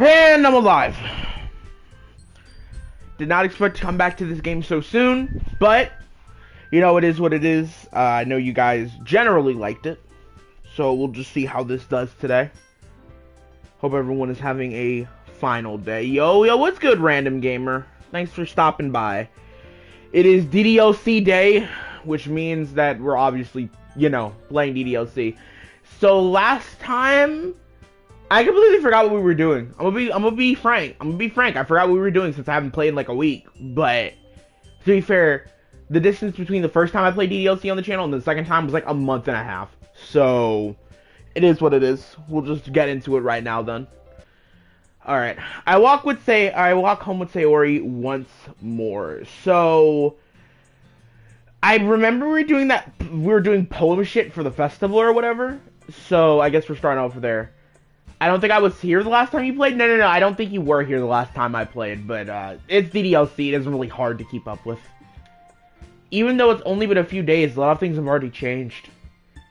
And I'm alive. Did not expect to come back to this game so soon, but you know, it is what it is. I know you guys generally liked it, so we'll just see how this does today. Hope everyone is having a final day. Yo, what's good, random gamer? Thanks for stopping by. It is DDLC day, which means that we're obviously, you know, playing DDLC. So last time, I completely forgot what we were doing. I'm gonna be frank. I forgot what we were doing since I haven't played in like a week. But to be fair, the distance between the first time I played DDLC on the channel and the second time was like a month and a half. So it is what it is. We'll just get into it right now then. Alright. I walk home with Sayori once more. So I remember we were doing poem shit for the festival or whatever. So I guess we're starting over there. I don't think I was here the last time you played. No. I don't think you were here the last time I played. But it's DDLC. It isn't really hard to keep up with. Even though it's only been a few days, a lot of things have already changed.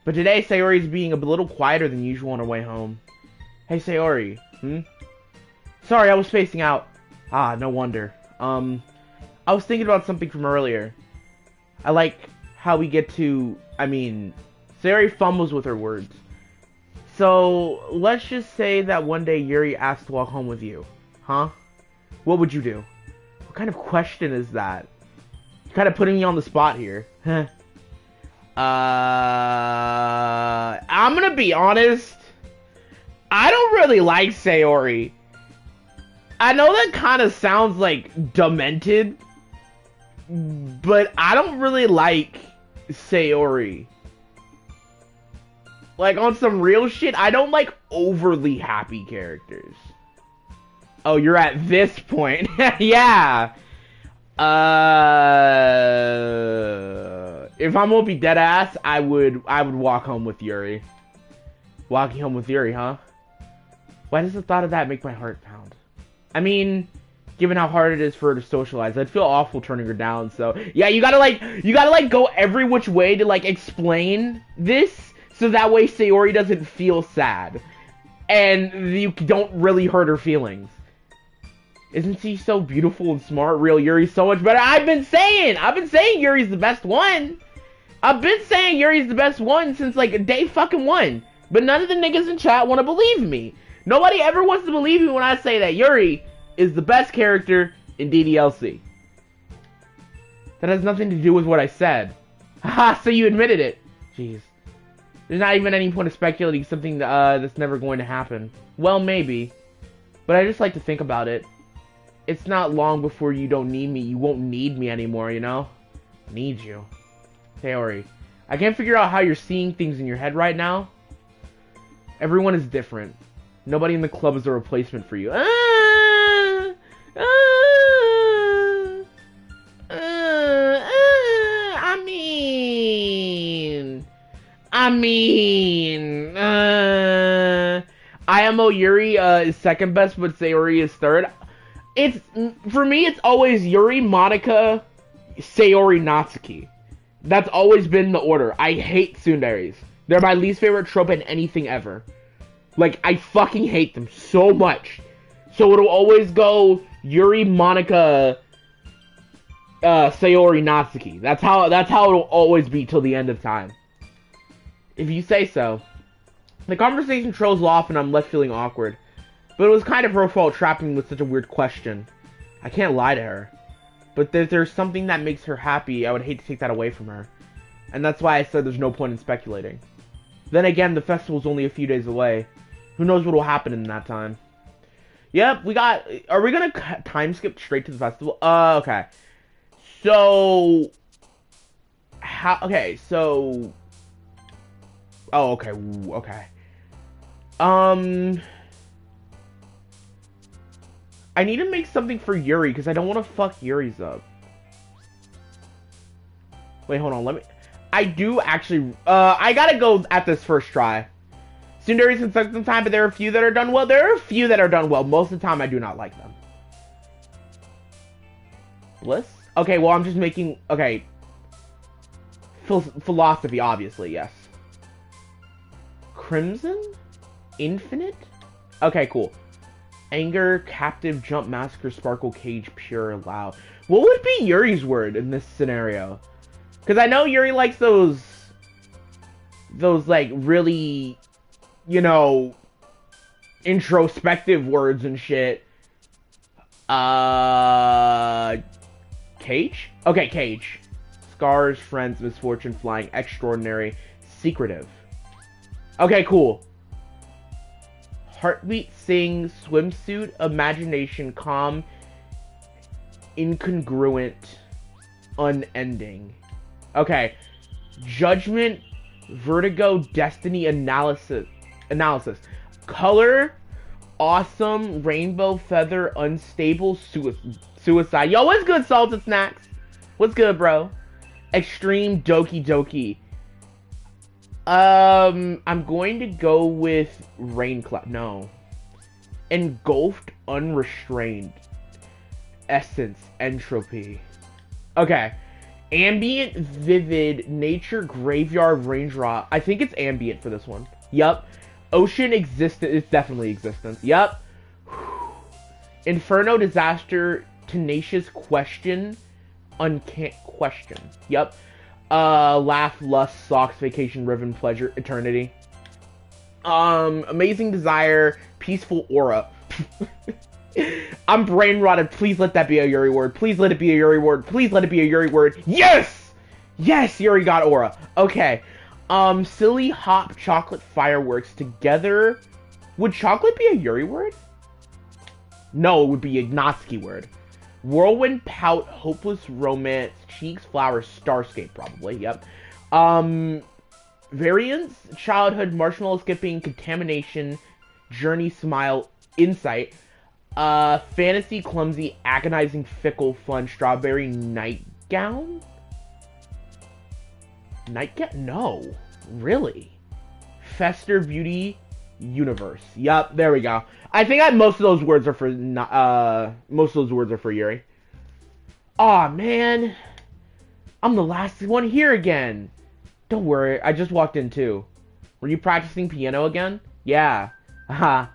But today, Sayori's being a little quieter than usual on her way home. Hey, Sayori. Sorry, I was spacing out. Ah, no wonder. I was thinking about something from earlier. I like how we get to... Sayori fumbles with her words. So, let's just say that one day Yuri asked to walk home with you. Huh? What would you do? What kind of question is that? You're kind of putting me on the spot here. I'm gonna be honest. I don't really like Sayori. I know that kind of sounds like demented, but I don't really like Sayori. Like, on some real shit, I don't like overly happy characters. Oh, you're at this point. Yeah. If I'm gonna be dead ass, I would walk home with Yuri. Walking home with Yuri, huh? Why does the thought of that make my heart pound? I mean, given how hard it is for her to socialize, I'd feel awful turning her down. So yeah, you gotta go every which way to like explain this, so that way Sayori doesn't feel sad, and you don't really hurt her feelings. Isn't she so beautiful and smart? Real Yuri's so much better. I've been saying Yuri's the best one. I've been saying Yuri's the best one since like day fucking one. But none of the niggas in chat want to believe me. Nobody ever wants to believe me when I say that Yuri is the best character in DDLC. That has nothing to do with what I said. Haha, so you admitted it. Jeez. There's not even any point of speculating something that's never going to happen. Well, maybe. But I just like to think about it. It's not long before you don't need me. You won't need me anymore, you know? Need you. Sayori, I can't figure out how you're seeing things in your head right now. Everyone is different. Nobody in the club is a replacement for you. IMO Yuri is second best, but Sayori is third. For me, it's always Yuri, Monica, Sayori, Natsuki. That's always been the order. I hate tsunderes. They're my least favorite trope in anything ever. Like, I fucking hate them so much. So it'll always go Yuri, Monica, Sayori, Natsuki. That's how it'll always be till the end of time. If you say so. The conversation trails off and I'm left feeling awkward. But it was kind of her fault trapping me with such a weird question. I can't lie to her. But if there's something that makes her happy, I would hate to take that away from her. And that's why I said there's no point in speculating. Then again, the festival's only a few days away. Who knows what will happen in that time. Yep, are we gonna time skip straight to the festival? Okay. So... Oh, okay, okay. I need to make something for Yuri, because I don't want to fuck Yuri's up. Wait, hold on, I do actually, I gotta go at this first try. Tsunderes can suck sometimes, but there are a few that are done well. Most of the time, I do not like them. Bliss? Okay, well, I'm just making, okay. Philosophy, obviously, yes. Crimson? Infinite? Okay, cool. Anger, captive, jump, massacre, sparkle, cage, pure, loud. What would be Yuri's word in this scenario? Because I know Yuri likes those like really, you know, introspective words and shit. Cage? Okay, cage. Scars, friends, misfortune, flying, extraordinary, secretive. Okay, cool. Heartbeat, sing, swimsuit, imagination, calm, incongruent, unending. Okay. Judgment, vertigo, destiny, analysis. Color, awesome, rainbow, feather, unstable, suicide. Yo, what's good, Salted Snacks? What's good, bro? Extreme, Doki Doki. I'm going to go with rain cloud. No. Engulfed, unrestrained. Essence, entropy. Okay. Ambient, vivid, nature, graveyard, raindrop. I think it's ambient for this one. Yup. Ocean, existence. It's definitely existence. Yup. Inferno, disaster, tenacious, question, uncanny, question. Yup. Laugh, lust, socks, vacation, ribbon, pleasure, eternity. Amazing desire, peaceful aura. I'm brain rotted. Please let that be a Yuri word. Please let it be a Yuri word. Please let it be a Yuri word. Yes! Yes, Yuri got aura. Okay. Silly, hop, chocolate, fireworks together. Would chocolate be a Yuri word? No, it would be a natsuki word. Whirlwind, pout, hopeless, romance, cheeks, flowers, starscape, probably. Yep. Variance, childhood, marshmallow skipping, contamination, journey, smile, insight. Fantasy, clumsy, agonizing, fickle, fun, strawberry, nightgown? Nightgown? No. Really? Fester, beauty, universe. Yup, there we go. I think most of those words are for Yuri. Aw, man. I'm the last one here again. Don't worry, I just walked in too. Were you practicing piano again? Yeah. Haha.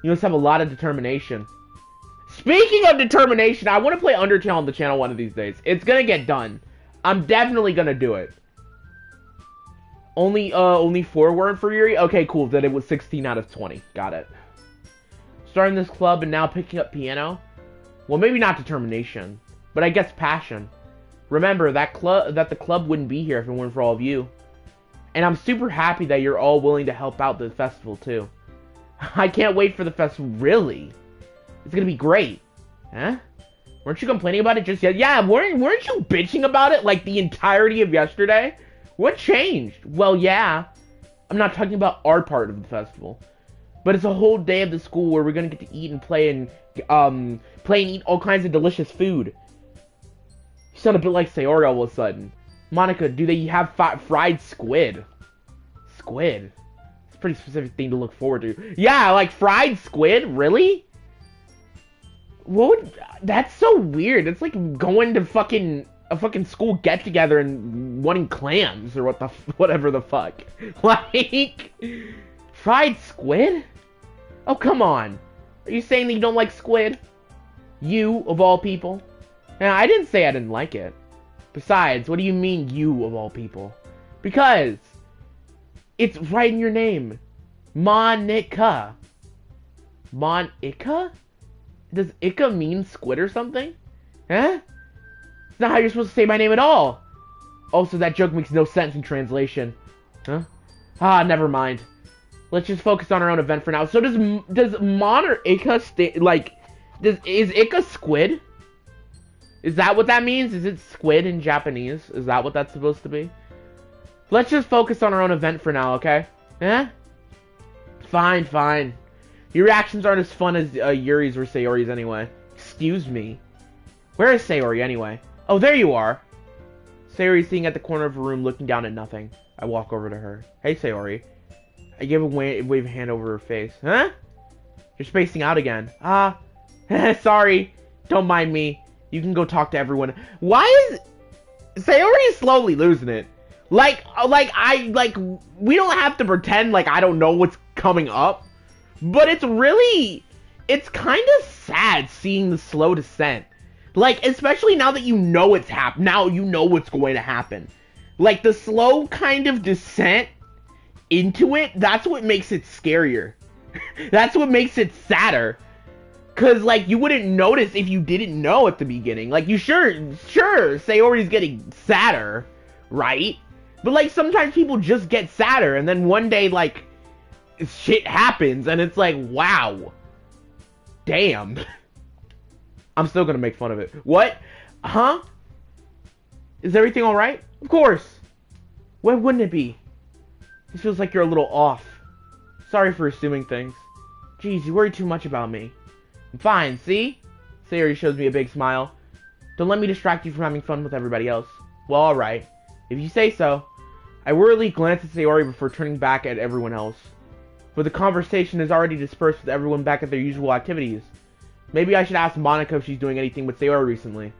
You must have a lot of determination. Speaking of determination, I want to play Undertale on the channel one of these days. It's gonna get done. I'm definitely gonna do it. Only 4 were for Yuri? Okay, cool. Then it was 16 out of 20. Got it. Starting this club and now picking up piano? Well, maybe not determination, but I guess passion. Remember, that the club wouldn't be here if it weren't for all of you. And I'm super happy that you're all willing to help out the festival, too. I can't wait for the festival. Really? It's gonna be great. Huh? Weren't you complaining about it just yet? Yeah, weren't you bitching about it like the entirety of yesterday? What changed? Well, yeah. I'm not talking about our part of the festival. But it's a whole day of the school where we're gonna get to eat and play and eat all kinds of delicious food. You sound a bit like Sayori all of a sudden. Monica, do they have fried squid? Squid? It's a pretty specific thing to look forward to. Yeah, like fried squid? Really? That's so weird. It's like going to a fucking school get together and wanting clams or whatever the fuck. Like fried squid? Oh, come on. Are you saying that you don't like squid? You, of all people? Now, I didn't say I didn't like it. Besides, what do you mean, you, of all people? Because it's right in your name. Monica. Monica? Does Ika mean squid or something? Huh? It's not how you're supposed to say my name at all. Also, that joke makes no sense in translation. Huh? Ah, never mind. Let's just focus on our own event for now. So does Mon or Ika is Ika squid? Is that what that means? Is it squid in Japanese? Is that what that's supposed to be? Let's just focus on our own event for now, okay? Eh? Fine, fine. Your reactions aren't as fun as Yuri's or Sayori's anyway. Excuse me. Where is Sayori anyway? Oh, there you are. Sayori's sitting at the corner of her room looking down at nothing. I walk over to her. Hey, Sayori. I give a wave of hand over her face. Huh? You're spacing out again. Ah. Sorry. Don't mind me. You can go talk to everyone. Why is Sayori slowly losing it? We don't have to pretend like I don't know what's coming up. But it's really it's kind of sad seeing the slow descent. Like, especially now that you know it's now you know what's going to happen. Like, the slow kind of descent into it, that's what makes it scarier. That's what makes it sadder. Cause, like, you wouldn't notice if you didn't know at the beginning. Like, you sure, Sayori's getting sadder, right? But, like, sometimes people just get sadder, and then one day, like, shit happens, and it's like, wow. Damn. I'm still gonna make fun of it. What? Huh? Is everything alright? Of course. Why wouldn't it be? It feels like you're a little off. Sorry for assuming things. Jeez, you worry too much about me. I'm fine, see? Sayori shows me a big smile. Don't let me distract you from having fun with everybody else. Well, alright. If you say so. I worriedly glance at Sayori before turning back at everyone else. But the conversation is already dispersed with everyone back at their usual activities. Maybe I should ask Monika if she's doing anything with Sayori recently.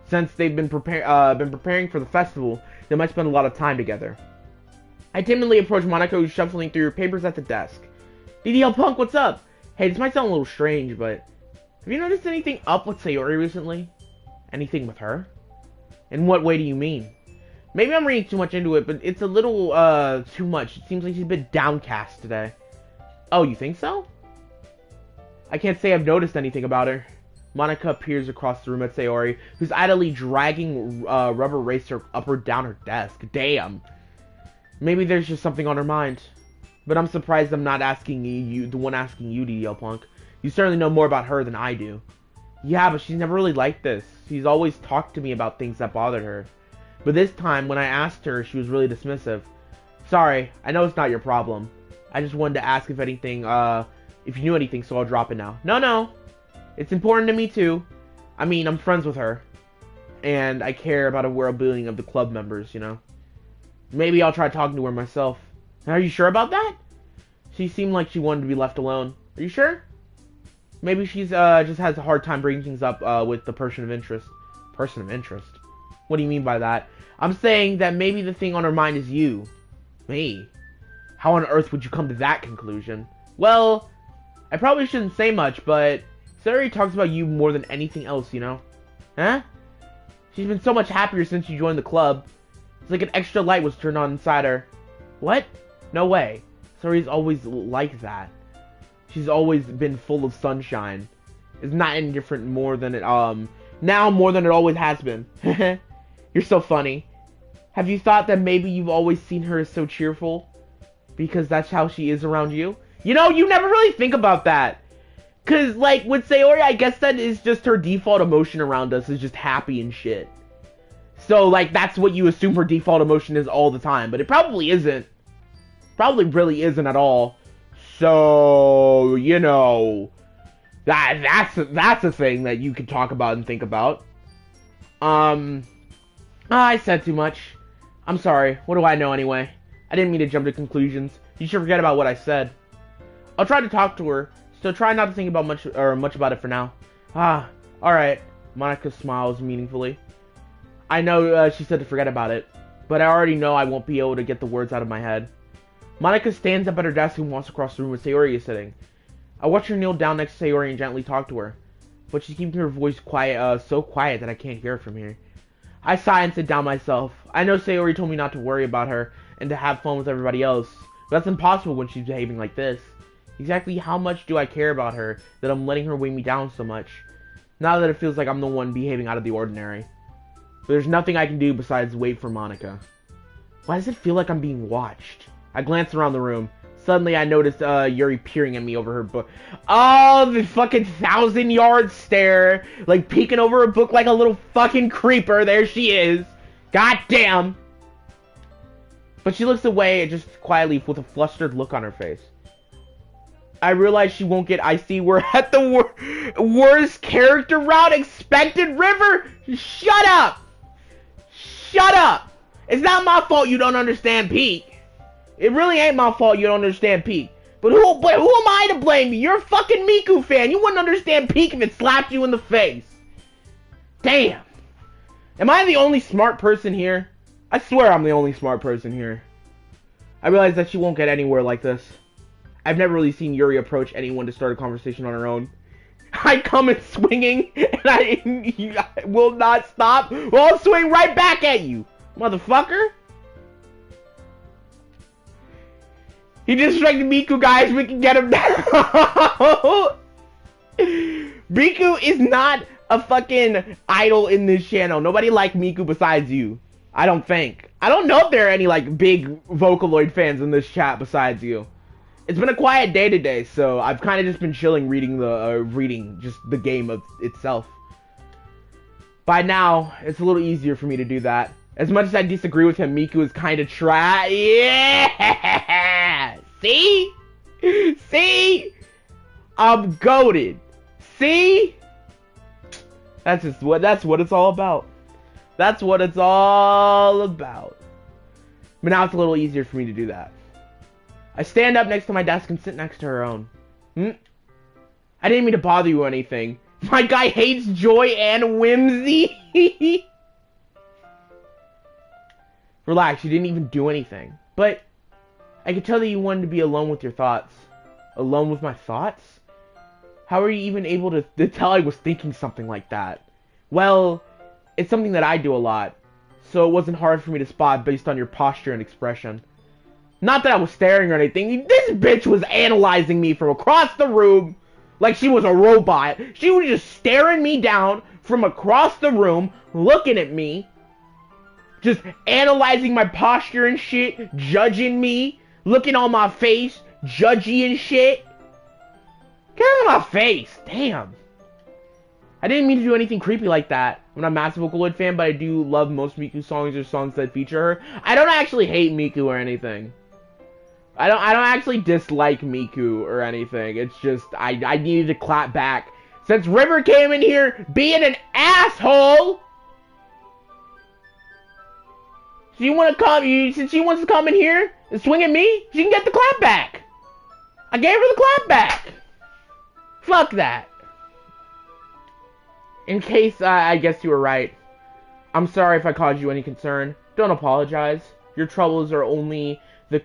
Since they've been preparing for the festival, they might spend a lot of time together. I timidly approach Monika, who's shuffling through her papers at the desk. DDL Punk, what's up? Hey, this might sound a little strange, but have you noticed anything up with Sayori recently? Anything with her? In what way do you mean? Maybe I'm reading too much into it, but it's a little, too much. It seems like she's a bit downcast today. Oh, you think so? I can't say I've noticed anything about her. Monika peers across the room at Sayori, who's idly dragging rubber eraser up or down her desk. Damn. Maybe there's just something on her mind. But I'm surprised I'm not asking you, the one asking you, DDL Punk. You certainly know more about her than I do. Yeah, but she's never really liked this. She's always talked to me about things that bothered her. But this time, when I asked her, she was really dismissive. Sorry, I know it's not your problem. I just wanted to ask if anything, if you knew anything, so I'll drop it now. No. It's important to me, too. I mean, I'm friends with her. And I care about a well-being of the club members, you know. Maybe I'll try talking to her myself. Are you sure about that? She seemed like she wanted to be left alone. Are you sure? Maybe she's, just has a hard time bringing things up, with the person of interest. Person of interest? What do you mean by that? I'm saying that maybe the thing on her mind is you. Me? How on earth would you come to that conclusion? Well, I probably shouldn't say much, but Sayori talks about you more than anything else, you know? Huh? She's been so much happier since you joined the club. It's like an extra light was turned on inside her. What? No way. Sayori's always like that. She's always been full of sunshine. It's not any different more than it, now more than it always has been. You're so funny. Have you thought that maybe you've always seen her as so cheerful? Because that's how she is around you? You know, you never really think about that. Because, like, with Sayori, I guess that is just her default emotion around us, is just happy and shit. So, like, that's what you assume her default emotion is all the time. But it probably isn't. Probably really isn't at all. So, you know, that's a thing that you could talk about and think about. I said too much. I'm sorry. What do I know anyway? I didn't mean to jump to conclusions. You should forget about what I said. I'll try to talk to her, so try not to think about much about it for now. Alright. Monika smiles meaningfully. I know she said to forget about it, but I already know I won't be able to get the words out of my head. Monika stands up at her desk and walks across the room where Sayori is sitting. I watch her kneel down next to Sayori and gently talk to her, but she's keeping her voice quiet, so quiet that I can't hear it from here. I sigh and sit down myself. I know Sayori told me not to worry about her and to have fun with everybody else, but that's impossible when she's behaving like this. Exactly how much do I care about her that I'm letting her weigh me down so much? Now that it feels like I'm the one behaving out of the ordinary. But there's nothing I can do besides wait for Monika. Why does it feel like I'm being watched? I glance around the room. Suddenly I noticed Yuri peering at me over her book. Oh, the fucking 1,000-yard stare. Like peeking over her book like a little fucking creeper. There she is. God damn. But she looks away and just quietly with a flustered look on her face. I realize she won't get icy. We're at the worst character route expected. River, shut up. Shut up. It's not my fault you don't understand Peak. It really ain't my fault you don't understand Peak. But who am I to blame you? You're a fucking Miku fan. You wouldn't understand Peak if it slapped you in the face. Damn. Am I the only smart person here? I swear I'm the only smart person here. I realize that she won't get anywhere like this. I've never really seen Yuri approach anyone to start a conversation on her own. I come in swinging, and I will not stop. Well, I'll swing right back at you, motherfucker. He distracted Miku, guys. We can get him now. Miku is not a fucking idol in this channel. Nobody likes Miku besides you. I don't think. I don't know if there are any, like, big Vocaloid fans in this chat besides you. It's been a quiet day today, so I've kind of just been chilling reading just the game of itself. By now, it's a little easier for me to do that. As much as I disagree with him, Miku is kind of trash. Yeah! See? See? I'm goated. See? That's what it's all about. That's what it's all about. But now it's a little easier for me to do that. I stand up next to my desk and sit next to her own. I didn't mean to bother you or anything. My guy hates joy and whimsy. Relax, you didn't even do anything. But I could tell that you wanted to be alone with your thoughts. Alone with my thoughts? How are you even able to tell I was thinking something like that? Well, it's something that I do a lot. So it wasn't hard for me to spot based on your posture and expression. Not that I was staring or anything. This bitch was analyzing me from across the room like she was a robot. She was just staring me down from across the room, looking at me, just analyzing my posture and shit, judging me, looking on my face, judgy and shit. Get out of my face, damn. I didn't mean to do anything creepy like that. I'm not a massive Vocaloid fan, but I do love most Miku songs or songs that feature her. I don't actually hate Miku or anything. I don't actually dislike Miku or anything. It's just I needed to clap back. Since River came in here being an asshole. So you wanna come since she wants to come in here and swing at me, she can get the clap back. I gave her the clap back. Fuck that. In case I guess you were right. I'm sorry if I caused you any concern. Don't apologize. Your troubles are only the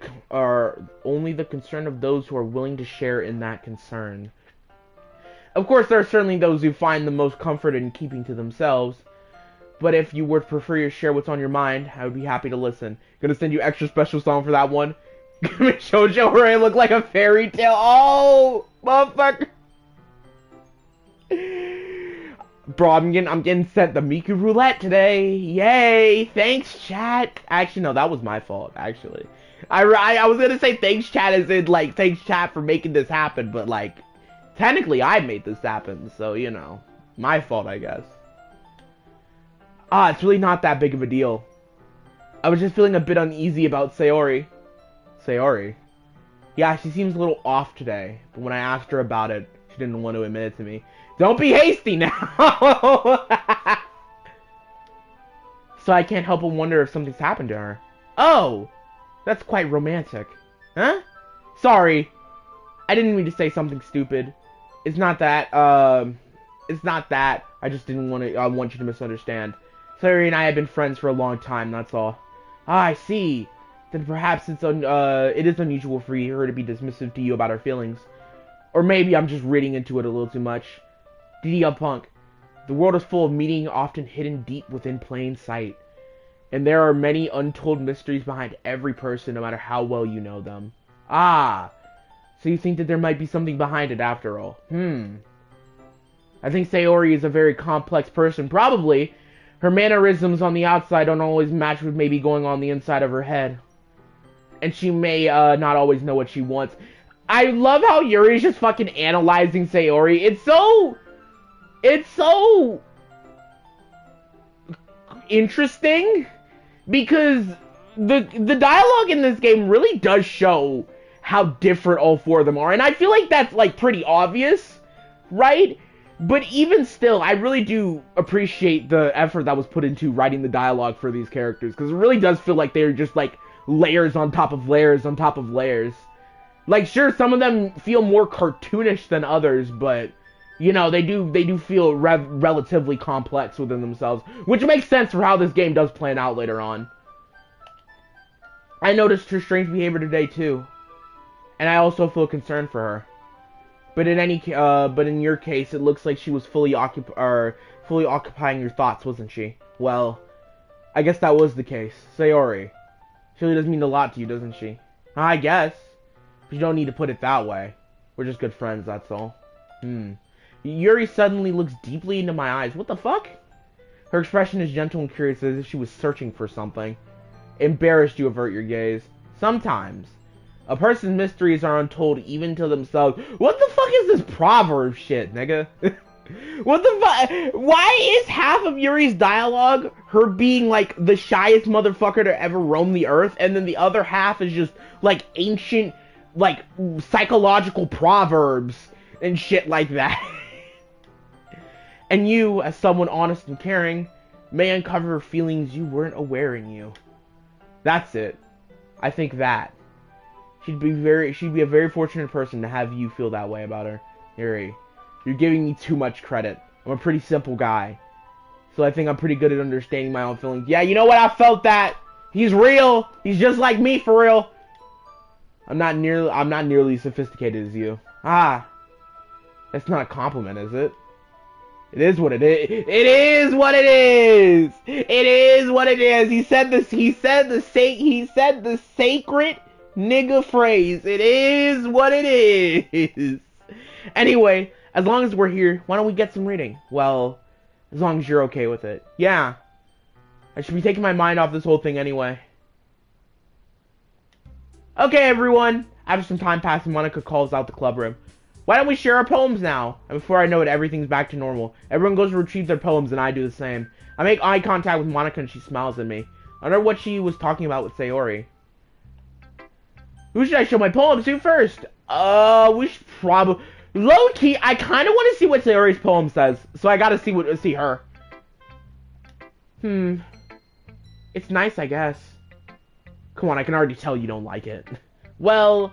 concern of those who are willing to share in that concern. Of course, there are certainly those who find the most comfort in keeping to themselves. But if you would prefer to share what's on your mind, I would be happy to listen. Gonna send you extra special song for that one. Gonna make Shoujo where I look like a fairy tale. Oh, motherfucker. Bro, I'm getting sent the Miku roulette today. Yay! Thanks, chat. Actually, no, that was my fault. Actually, I was gonna say thanks, chat, as in like thanks, chat, for making this happen. But like, technically, I made this happen. So you know, my fault, I guess. It's really not that big of a deal. I was just feeling a bit uneasy about Sayori. Sayori? Yeah, she seems a little off today. But when I asked her about it, she didn't want to admit it to me. Don't be hasty now! So I can't help but wonder if something's happened to her. Oh! That's quite romantic. Huh? Sorry. I didn't mean to say something stupid. It's not that, It's not that. I just didn't want to, want you to misunderstand. Sayori and I have been friends for a long time, that's all. Ah, I see. Then perhaps it is unusual for her to be dismissive to you about her feelings. Or maybe I'm just reading into it a little too much. DDL Punk. The world is full of meaning often hidden deep within plain sight. And there are many untold mysteries behind every person, no matter how well you know them. Ah! So you think that there might be something behind it after all? I think Sayori is a very complex person, probably. Her mannerisms on the outside don't always match with maybe going on the inside of her head. And she may not always know what she wants. I love how Yuri's just fucking analyzing Sayori. It's so interesting because the dialogue in this game really does show how different all four of them are, and I feel like that's like pretty obvious, right? But even still, I really do appreciate the effort that was put into writing the dialogue for these characters, because it really does feel like they're just like layers on top of layers on top of layers. Like, sure, some of them feel more cartoonish than others, but you know, they do feel relatively complex within themselves, which makes sense for how this game does plan out later on. I noticed her strange behavior today too, and I also feel concerned for her. But in your case, it looks like she was fully occupying your thoughts, wasn't she? Well, I guess that was the case. Sayori. She really does mean a lot to you, doesn't she? I guess. But you don't need to put it that way. We're just good friends, that's all. Yuri suddenly looks deeply into my eyes. What the fuck? Her expression is gentle and curious, as if she was searching for something. Embarrassed, you avert your gaze. Sometimes. A person's mysteries are untold even to themselves. What the fuck is this proverb shit, nigga? What the fuck? Why is half of Yuri's dialogue her being like the shyest motherfucker to ever roam the earth, and then the other half is just like ancient, like psychological proverbs and shit like that? And you, as someone honest and caring, may uncover feelings you weren't aware in you. That's it. I think that. She'd be a very fortunate person to have you feel that way about her. Yuri, you're giving me too much credit. I'm a pretty simple guy. So I think I'm pretty good at understanding my own feelings. Yeah, you know what? I felt that. He's real. He's just like me, for real. I'm not nearly as sophisticated as you. Ah. That's not a compliment, is it? It is what it is. It is what it is. It is what it is. He said the sacred nigga phrase. It is what it is. Anyway, as long as we're here, why don't we get some reading? Well, as long as you're okay with it. Yeah. I should be taking my mind off this whole thing anyway. Okay, everyone. After some time passing, Monica calls out the club room. Why don't we share our poems now? And before I know it, everything's back to normal. Everyone goes to retrieve their poems, and I do the same. I make eye contact with Monica, and she smiles at me. I wonder what she was talking about with Sayori. Who should I show my poems to first? We should probably... Low-key, I kind of want to see what Sayori's poem says. So I gotta see her. It's nice, I guess. Come on, I can already tell you don't like it. Well,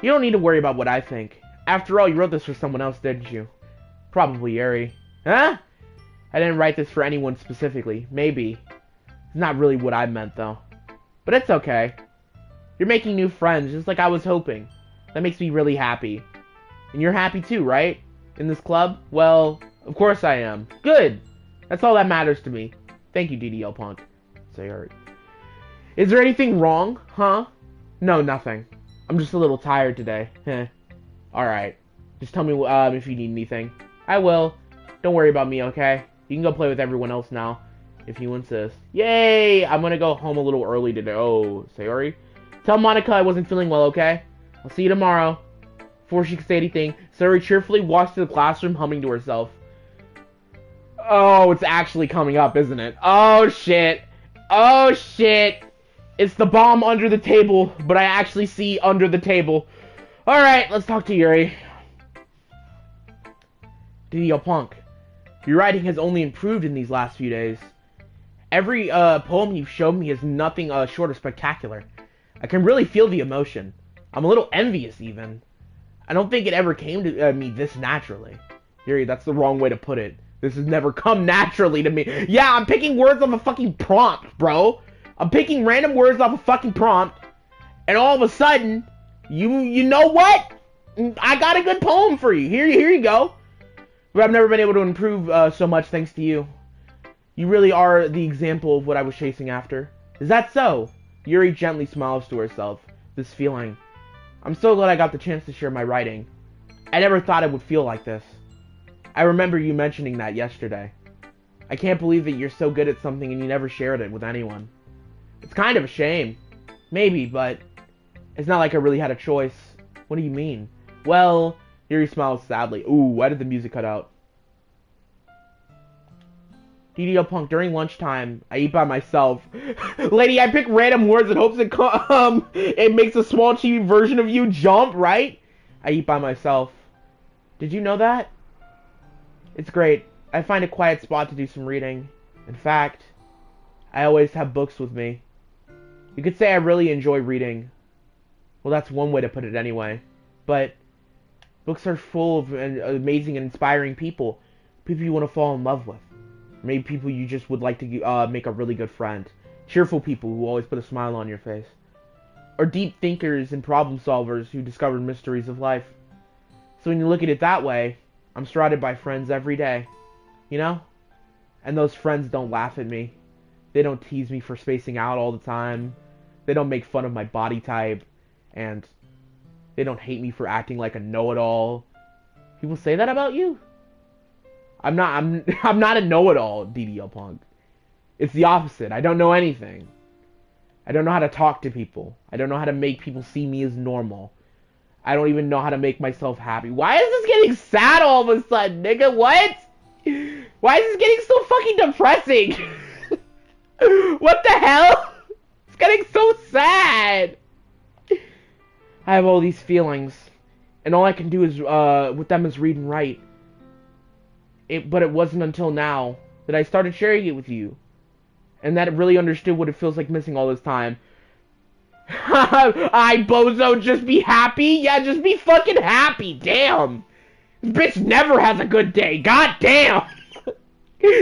you don't need to worry about what I think. After all, you wrote this for someone else, didn't you? Probably Yuri. Huh? I didn't write this for anyone specifically. Maybe. It's not really what I meant, though. But it's okay. You're making new friends, just like I was hoping. That makes me really happy. And you're happy too, right? In this club? Well, of course I am. Good! That's all that matters to me. Thank you, DDL Punk. Sayori. Is there anything wrong, huh? No, nothing. I'm just a little tired today. Heh. Alright. Just tell me if you need anything. I will. Don't worry about me, okay? You can go play with everyone else now, if you insist. Yay! I'm gonna go home a little early today. Oh, Sayori? Tell Monica I wasn't feeling well, okay? I'll see you tomorrow. Before she could say anything, Sayori cheerfully walks to the classroom, humming to herself. Oh, it's actually coming up, isn't it? Oh, shit. Oh, shit. It's the bomb under the table, but I actually see under the table. Alright, let's talk to Yuri. DDL Punk, your writing has only improved in these last few days. Every poem you've shown me is nothing short of spectacular. I can really feel the emotion. I'm a little envious, even. I don't think it ever came to me this naturally. Yuri, that's the wrong way to put it. This has never come naturally to me. Yeah, I'm picking words off a fucking prompt, bro. I'm picking random words off a fucking prompt, and all of a sudden, you know what? I got a good poem for you. Here you go. But I've never been able to improve so much thanks to you. You really are the example of what I was chasing after. Is that so? Yuri gently smiles to herself. This feeling. I'm so glad I got the chance to share my writing. I never thought it would feel like this. I remember you mentioning that yesterday. I can't believe that you're so good at something and you never shared it with anyone. It's kind of a shame. Maybe, but it's not like I really had a choice. What do you mean? Well, Yuri smiles sadly. Ooh, why did the music cut out? DDL Punk, during lunchtime, I eat by myself. Lady, I pick random words in hopes it makes a small chibi version of you jump, right? I eat by myself. Did you know that? It's great. I find a quiet spot to do some reading. In fact, I always have books with me. You could say I really enjoy reading. Well, that's one way to put it anyway. But books are full of amazing and inspiring people. People you want to fall in love with. Maybe people you just would like to make a really good friend. Cheerful people who always put a smile on your face. Or deep thinkers and problem solvers who discover mysteries of life. So when you look at it that way, I'm surrounded by friends every day, you know? And those friends don't laugh at me. They don't tease me for spacing out all the time. They don't make fun of my body type. And they don't hate me for acting like a know-it-all. People say that about you? I'm not a know-it-all, DDL Punk. It's the opposite. I don't know anything. I don't know how to talk to people. I don't know how to make people see me as normal. I don't even know how to make myself happy. Why is this getting sad all of a sudden, nigga? What? Why is this getting so fucking depressing? What the hell? It's getting so sad. I have all these feelings, and all I can do is with them is read and write. But it wasn't until now that I started sharing it with you, and that it really understood what it feels like missing all this time. I bozo, just be happy? Yeah, just be fucking happy. Damn. This bitch never has a good day. God damn.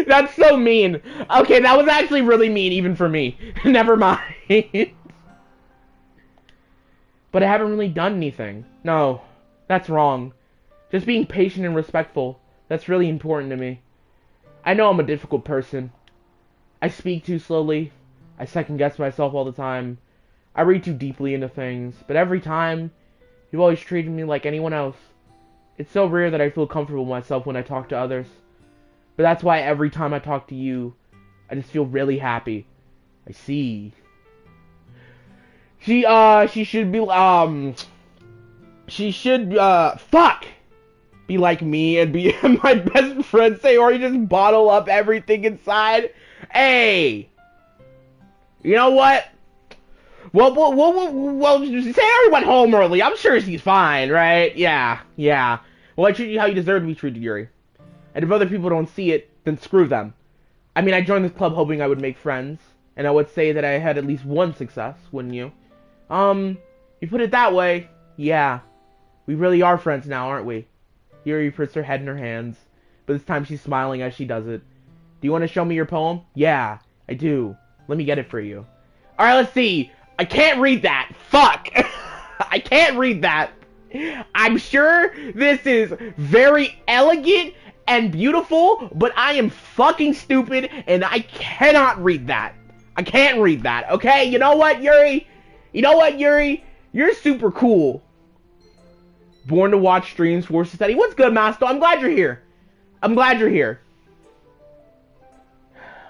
That's so mean. Okay, that was actually really mean, even for me. Never mind. But I haven't really done anything. No, that's wrong. Just being patient and respectful. That's really important to me. I know I'm a difficult person. I speak too slowly. I second guess myself all the time. I read too deeply into things. But every time, you've always treated me like anyone else. It's so rare that I feel comfortable with myself when I talk to others. But that's why every time I talk to you, I just feel really happy. I see. She should be, fuck! Be like me and be my best friend, say, or you just bottle up everything inside. Hey! You know what? Well, Sayori went home early. I'm sure she's fine, right? Yeah. Well, I treat you how you deserve to be treated, Yuri. And if other people don't see it, then screw them. I mean, I joined this club hoping I would make friends, and I would say that I had at least one success, wouldn't you? You put it that way, yeah. We really are friends now, aren't we? Yuri puts her head in her hands, but this time she's smiling as she does it. Do you want to show me your poem? Yeah, I do. Let me get it for you. Alright, let's see. I can't read that. Fuck. I can't read that. I'm sure this is very elegant and beautiful, but I am fucking stupid and I cannot read that. I can't read that, okay? You know what, Yuri? You're super cool. Born to watch streams, forced to study. What's good, Masto? I'm glad you're here.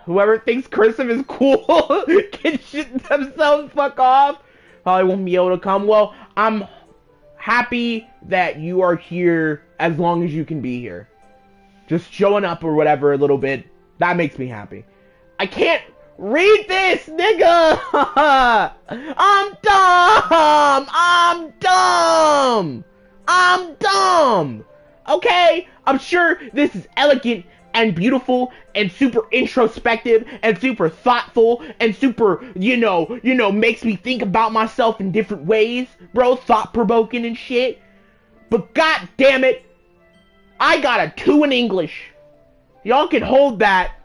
Whoever thinks cursive is cool can shit themselves fuck off. Probably won't be able to come. Well, I'm happy that you are here as long as you can be here. Just showing up or whatever a little bit, that makes me happy. I can't read this, nigga! I'm dumb! Okay? I'm sure this is elegant and beautiful and super introspective and super thoughtful and super, makes me think about myself in different ways, bro, thought-provoking and shit. But god damn it, I got a 2 in English. Y'all can hold that,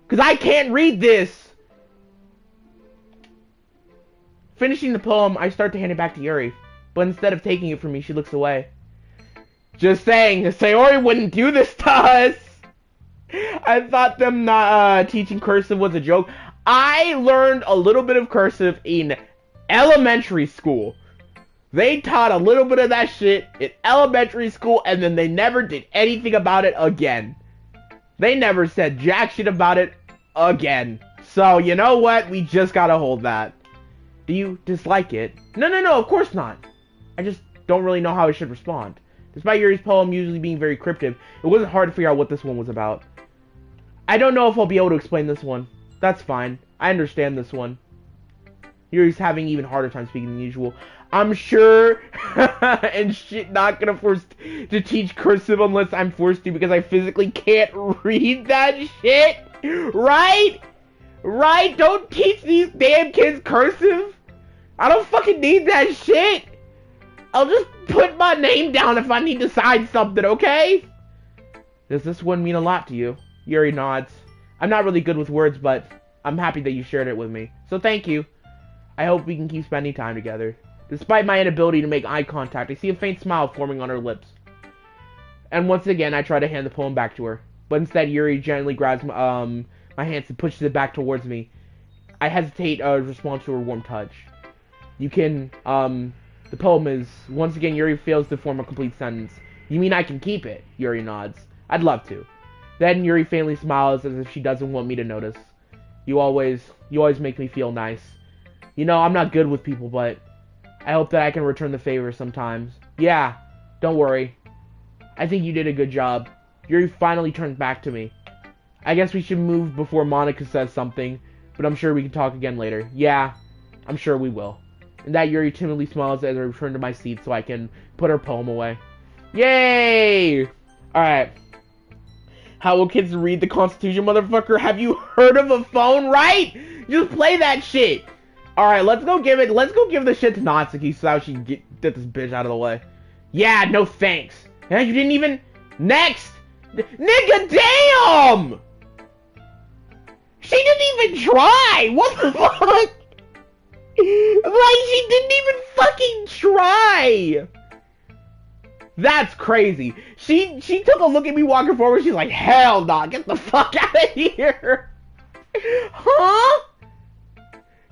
cause I can't read this. Finishing the poem, I start to hand it back to Yuri, but instead of taking it from me, she looks away. Just saying, Sayori wouldn't do this to us. I thought them not teaching cursive was a joke. I learned a little bit of cursive in elementary school. They taught a little bit of that shit in elementary school, and then they never did anything about it again. They never said jack shit about it again. So, you know what? We just gotta hold that. Do you dislike it? No, of course not. I just don't really know how I should respond. Despite Yuri's poem usually being very cryptic, it wasn't hard to figure out what this one was about. I don't know if I'll be able to explain this one. That's fine. I understand this one. Yuri's having even harder time speaking than usual. I'm sure and shit not gonna force to teach cursive unless I'm forced to because I physically can't read that shit. Right? Don't teach these damn kids cursive. I don't fucking need that shit. I'll just put my name down if I need to sign something, okay? Does this one mean a lot to you? Yuri nods. I'm not really good with words, but I'm happy that you shared it with me. So thank you. I hope we can keep spending time together. Despite my inability to make eye contact, I see a faint smile forming on her lips. And once again, I try to hand the poem back to her. But instead, Yuri gently grabs my hands and pushes it back towards me. I hesitate to respond to her warm touch. You can, the poem is, once again, Yuri fails to form a complete sentence. You mean I can keep it? Yuri nods. I'd love to. Then Yuri faintly smiles as if she doesn't want me to notice. You always make me feel nice. You know, I'm not good with people, but I hope that I can return the favor sometimes. Yeah, don't worry. I think you did a good job. Yuri finally turns back to me. I guess we should move before Monica says something, but I'm sure we can talk again later. Yeah, I'm sure we will. And that Yuri timidly smiles as I return to my seat so I can put her poem away. Yay! Alright. How will kids read the Constitution, motherfucker? Have you heard of a phone, right? Just play that shit. Alright, let's go give the shit to Natsuki so she can get this bitch out of the way. Yeah, no thanks. Yeah, you didn't even... Next! Nigga, damn! She didn't even try! What the fuck? Like, she didn't even fucking try! That's crazy. She took a look at me walking forward, she's like, hell nah, get the fuck out of here! Huh?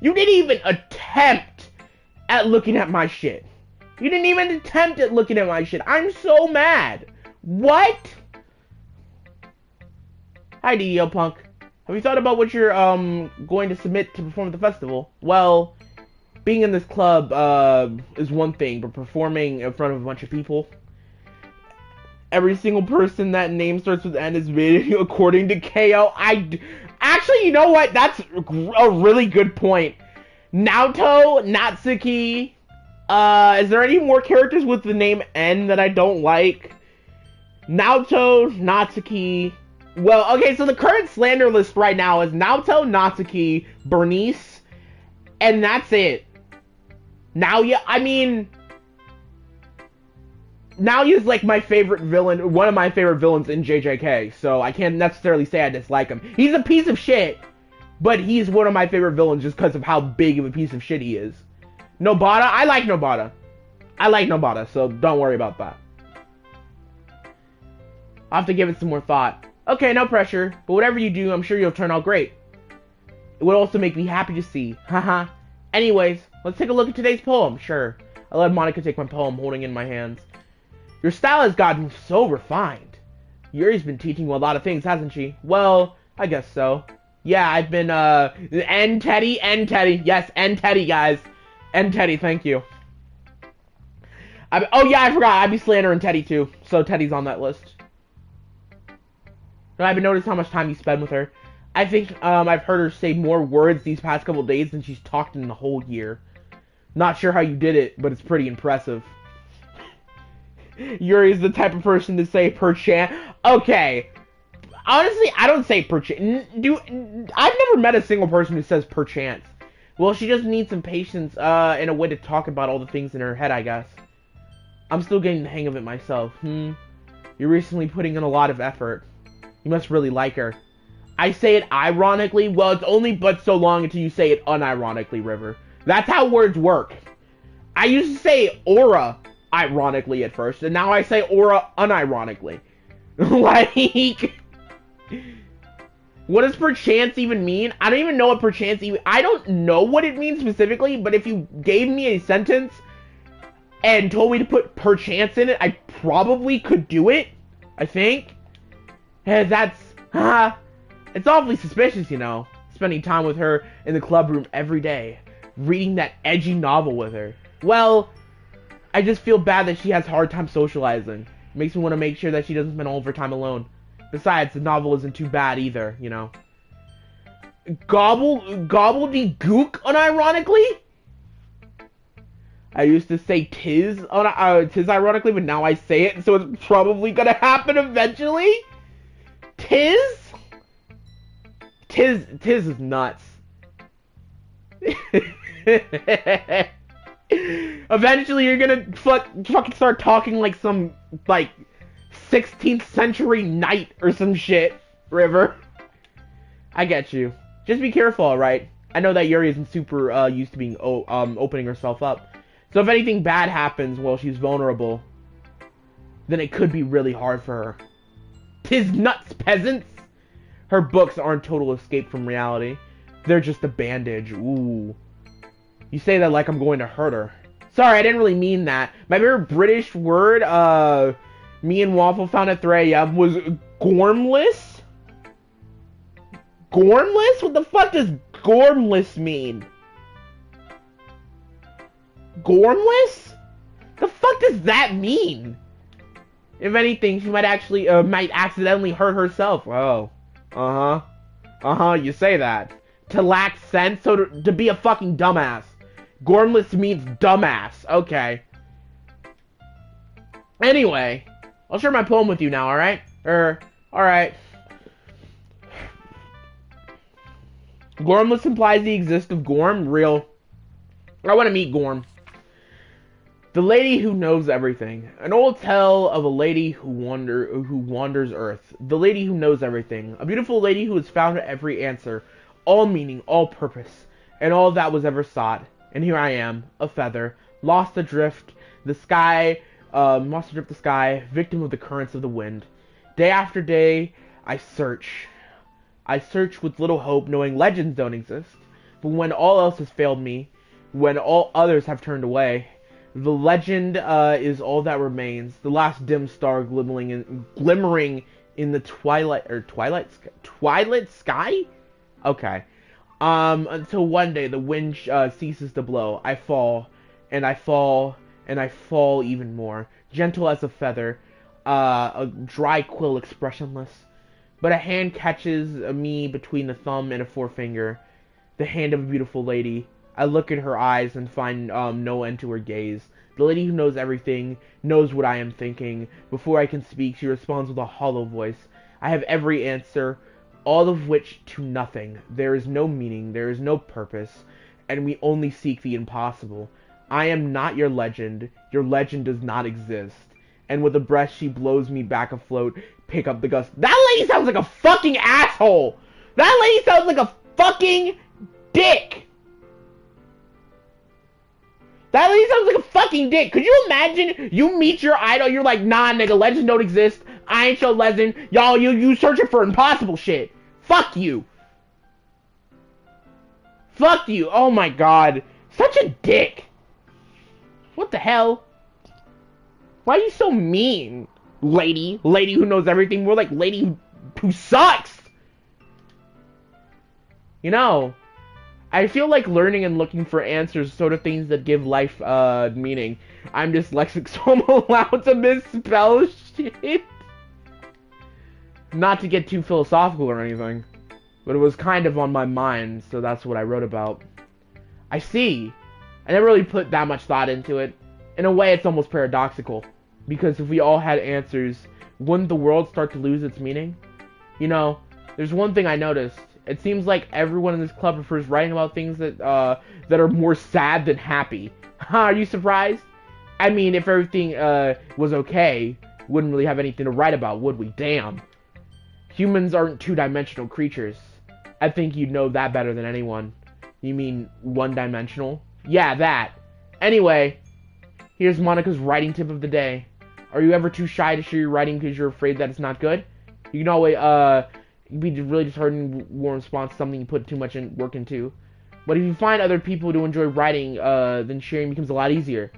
You didn't even attempt at looking at my shit. You didn't even attempt at looking at my shit. I'm so mad. What? Hi, DDO Punk. Have you thought about what you're going to submit to perform at the festival? Well, being in this club is one thing, but performing in front of a bunch of people, every single person that name starts with N is made according to KO. Actually, you know what? That's a really good point. Naoto, Natsuki. Is there any more characters with the name N that I don't like? Naoto, Natsuki. Well, okay, so the current slander list right now is Naoto, Natsuki, Bernice, and that's it. Naoya, I mean, Naoya's like my favorite villain, one of my favorite villains in JJK, so I can't necessarily say I dislike him. He's a piece of shit, but he's one of my favorite villains just because of how big of a piece of shit he is. Nobata, I like Nobata. I like Nobata, so don't worry about that. I'll have to give it some more thought. Okay, no pressure, but whatever you do, I'm sure you'll turn out great. It would also make me happy to see. Haha. Anyways, let's take a look at today's poem. Sure. I let Monica take my poem, holding it in my hands. Your style has gotten so refined. Yuri's been teaching you a lot of things, hasn't she? Well, I guess so. Yeah, I've been, N Teddy. Yes, N Teddy, guys. N Teddy, thank you. Oh yeah, I forgot. I'd be slandering Teddy too. So Teddy's on that list. I haven't noticed how much time you spend with her. I think I've heard her say more words these past couple days than she's talked in the whole year. Not sure how you did it, but it's pretty impressive. Yuri's the type of person to say perchance. Okay. Honestly, I don't say perchance. I've never met a single person who says perchance. Well, she just needs some patience and a way to talk about all the things in her head, I guess. I'm still getting the hang of it myself. You're recently putting in a lot of effort. You must really like her. I say it ironically. Well, it's only but so long until you say it unironically, River. That's how words work. I used to say aura ironically at first, and now I say aura unironically. Like, what does perchance even mean? I don't even know what perchance even... I don't know what it means specifically, but if you gave me a sentence and told me to put perchance in it, I probably could do it. I think. And that's... it's awfully suspicious, you know. Spending time with her in the club room every day. Reading that edgy novel with her. Well, I just feel bad that she has a hard time socializing. It makes me want to make sure that she doesn't spend all of her time alone. Besides, the novel isn't too bad either, you know. Gobbledygook unironically? I used to say tis ironically, but now I say it, so it's probably gonna happen eventually. Tis is nuts. Eventually, you're gonna fucking start talking like some, like, 16th century knight or some shit, River. I get you. Just be careful, alright? I know that Yuri isn't super used to being opening herself up. So if anything bad happens while she's vulnerable, then it could be really hard for her. 'Tis nuts, peasants! Her books aren't total escape from reality. They're just a bandage. Ooh. You say that like I'm going to hurt her. Sorry, I didn't really mean that. My favorite British word, me and Waffle found at 3 a.m. was gormless? Gormless? What the fuck does gormless mean? Gormless? The fuck does that mean? If anything, she might actually, might accidentally hurt herself. Oh. Uh-huh. Uh-huh, you say that. To lack sense, so to be a fucking dumbass. Gormless means dumbass. Okay. Anyway, I'll share my poem with you now, alright? Alright. Gormless implies the existence of Gorm. Real. I want to meet Gorm. The lady who knows everything. An old tale of a lady who wanders earth. The lady who knows everything. A beautiful lady who has found every answer, all meaning, all purpose, and all that was ever sought. And here I am, a feather, lost adrift the sky, victim of the currents of the wind. Day after day, I search. I search with little hope, knowing legends don't exist. But when all else has failed me, when all others have turned away, the legend is all that remains. The last dim star glimmering in the twilight sky? Okay. Until one day the wind ceases to blow. I fall, and I fall, and I fall even more. Gentle as a feather, a dry quill expressionless. But a hand catches me between the thumb and a forefinger. The hand of a beautiful lady. I look at her eyes and find no end to her gaze. The lady who knows everything knows what I am thinking. Before I can speak, she responds with a hollow voice. I have every answer, all of which to nothing. There is no meaning, there is no purpose, and we only seek the impossible. I am not your legend does not exist. And with a breath she blows me back afloat, pick up the gust. That lady sounds like a fucking asshole! That lady sounds like a fucking dick! That lady sounds like a fucking dick. Could you imagine you meet your idol, you're like, nah, nigga, legends don't exist. I ain't your legend. Y'all, you searching for impossible shit. Fuck you. Fuck you. Oh my god. Such a dick. What the hell? Why are you so mean, lady? Lady who knows everything. More like lady who sucks. You know, I feel like learning and looking for answers, sort of things that give life meaning. I'm dyslexic, so I'm allowed to misspell shit. Not to get too philosophical or anything, but it was kind of on my mind, so that's what I wrote about. I see. I never really put that much thought into it. In a way, it's almost paradoxical, because if we all had answers, wouldn't the world start to lose its meaning? You know, there's one thing I noticed. It seems like everyone in this club prefers writing about things that are more sad than happy. Are you surprised? I mean, if everything was okay, wouldn't really have anything to write about, would we? Damn. Humans aren't two-dimensional creatures. I think you'd know that better than anyone. You mean one-dimensional? Yeah, that. Anyway, here's Monica's writing tip of the day. Are you ever too shy to share your writing because you're afraid that it's not good? You can always, be really disheartening war response to something you put too much work into. But if you find other people to enjoy writing, then sharing becomes a lot easier.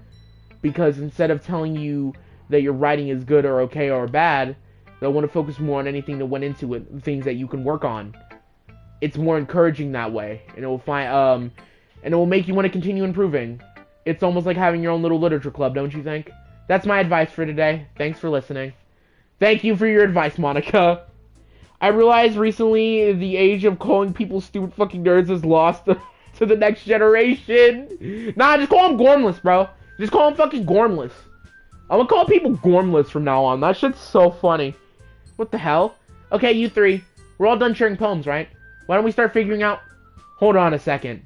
Because instead of telling you that your writing is good or okay or bad, they'll want to focus more on anything that went into it, things that you can work on. It's more encouraging that way, and it will make you want to continue improving. It's almost like having your own little literature club, don't you think? That's my advice for today. Thanks for listening. Thank you for your advice, Monica. I realized recently the age of calling people stupid fucking nerds is lost to the next generation. Nah, just call them Gormless, bro. Just call them fucking Gormless. I'm gonna call people Gormless from now on. That shit's so funny. What the hell? Okay, you three. We're all done sharing poems, right? Why don't we start figuring out... Hold on a second.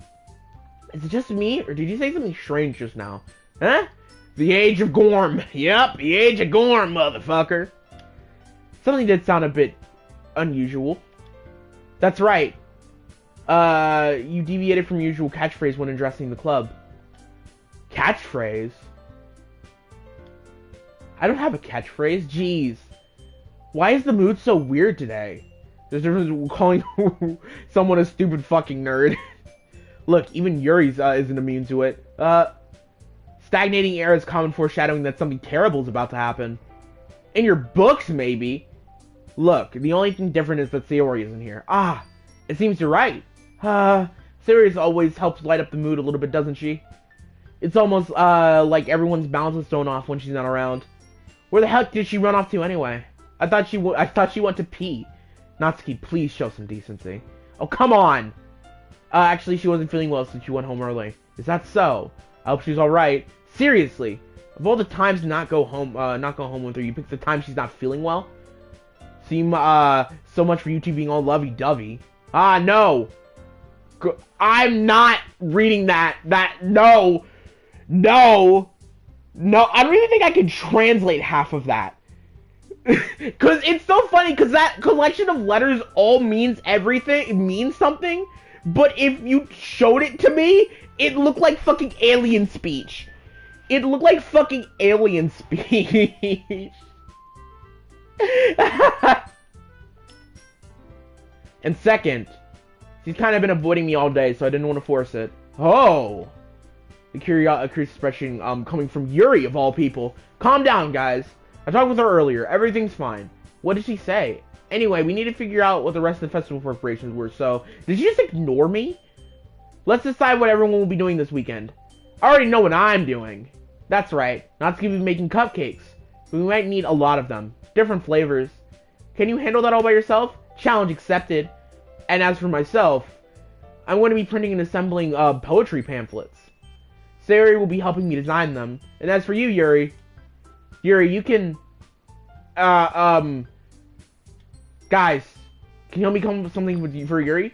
Is it just me, or did you say something strange just now? Huh? The age of Gorm. Yep, the age of Gorm, motherfucker. Something did sound a bit unusual. That's right. You deviated from usual catchphrase when addressing the club. Catchphrase? I don't have a catchphrase. Jeez. Why is the mood so weird today? There's a difference between calling someone a stupid fucking nerd. Look, even Yuri's isn't immune to it. Stagnating air is common foreshadowing that something terrible is about to happen. In your books, maybe. Look, the only thing different is that Sayori isn't here. Ah, it seems you're right. Sayori always helps light up the mood a little bit, doesn't she? It's almost like everyone's balance is thrown off when she's not around. Where the heck did she run off to anyway? I thought she went to pee. Natsuki, please show some decency. Oh, come on! Actually, she wasn't feeling well since she went home early. Is that so? I hope she's alright. Seriously, of all the times to not go home with her, you picked the time she's not feeling well? So much for you two being all lovey-dovey. Ah, no! I'm not reading that. No! No! No, I don't even think I can translate half of that. Cause it's so funny, cause that collection of letters all means everything, it means something, but if you showed it to me, it looked like fucking alien speech. It looked like fucking alien speech. And second, she's kind of been avoiding me all day, so I didn't want to force it. Oh! The curious expression coming from Yuri, of all people. Calm down, guys. I talked with her earlier. Everything's fine. What did she say? Anyway, we need to figure out what the rest of the festival preparations were, so... Did she just ignore me? Let's decide what everyone will be doing this weekend. I already know what I'm doing. That's right. Natsuki will be making cupcakes. We might need a lot of them. Different flavors. Can you handle that all by yourself? Challenge accepted. And as for myself, I'm going to be printing and assembling poetry pamphlets. Sayori will be helping me design them. And as for you, Yuri, you can, guys, can you help me come up with something for Yuri?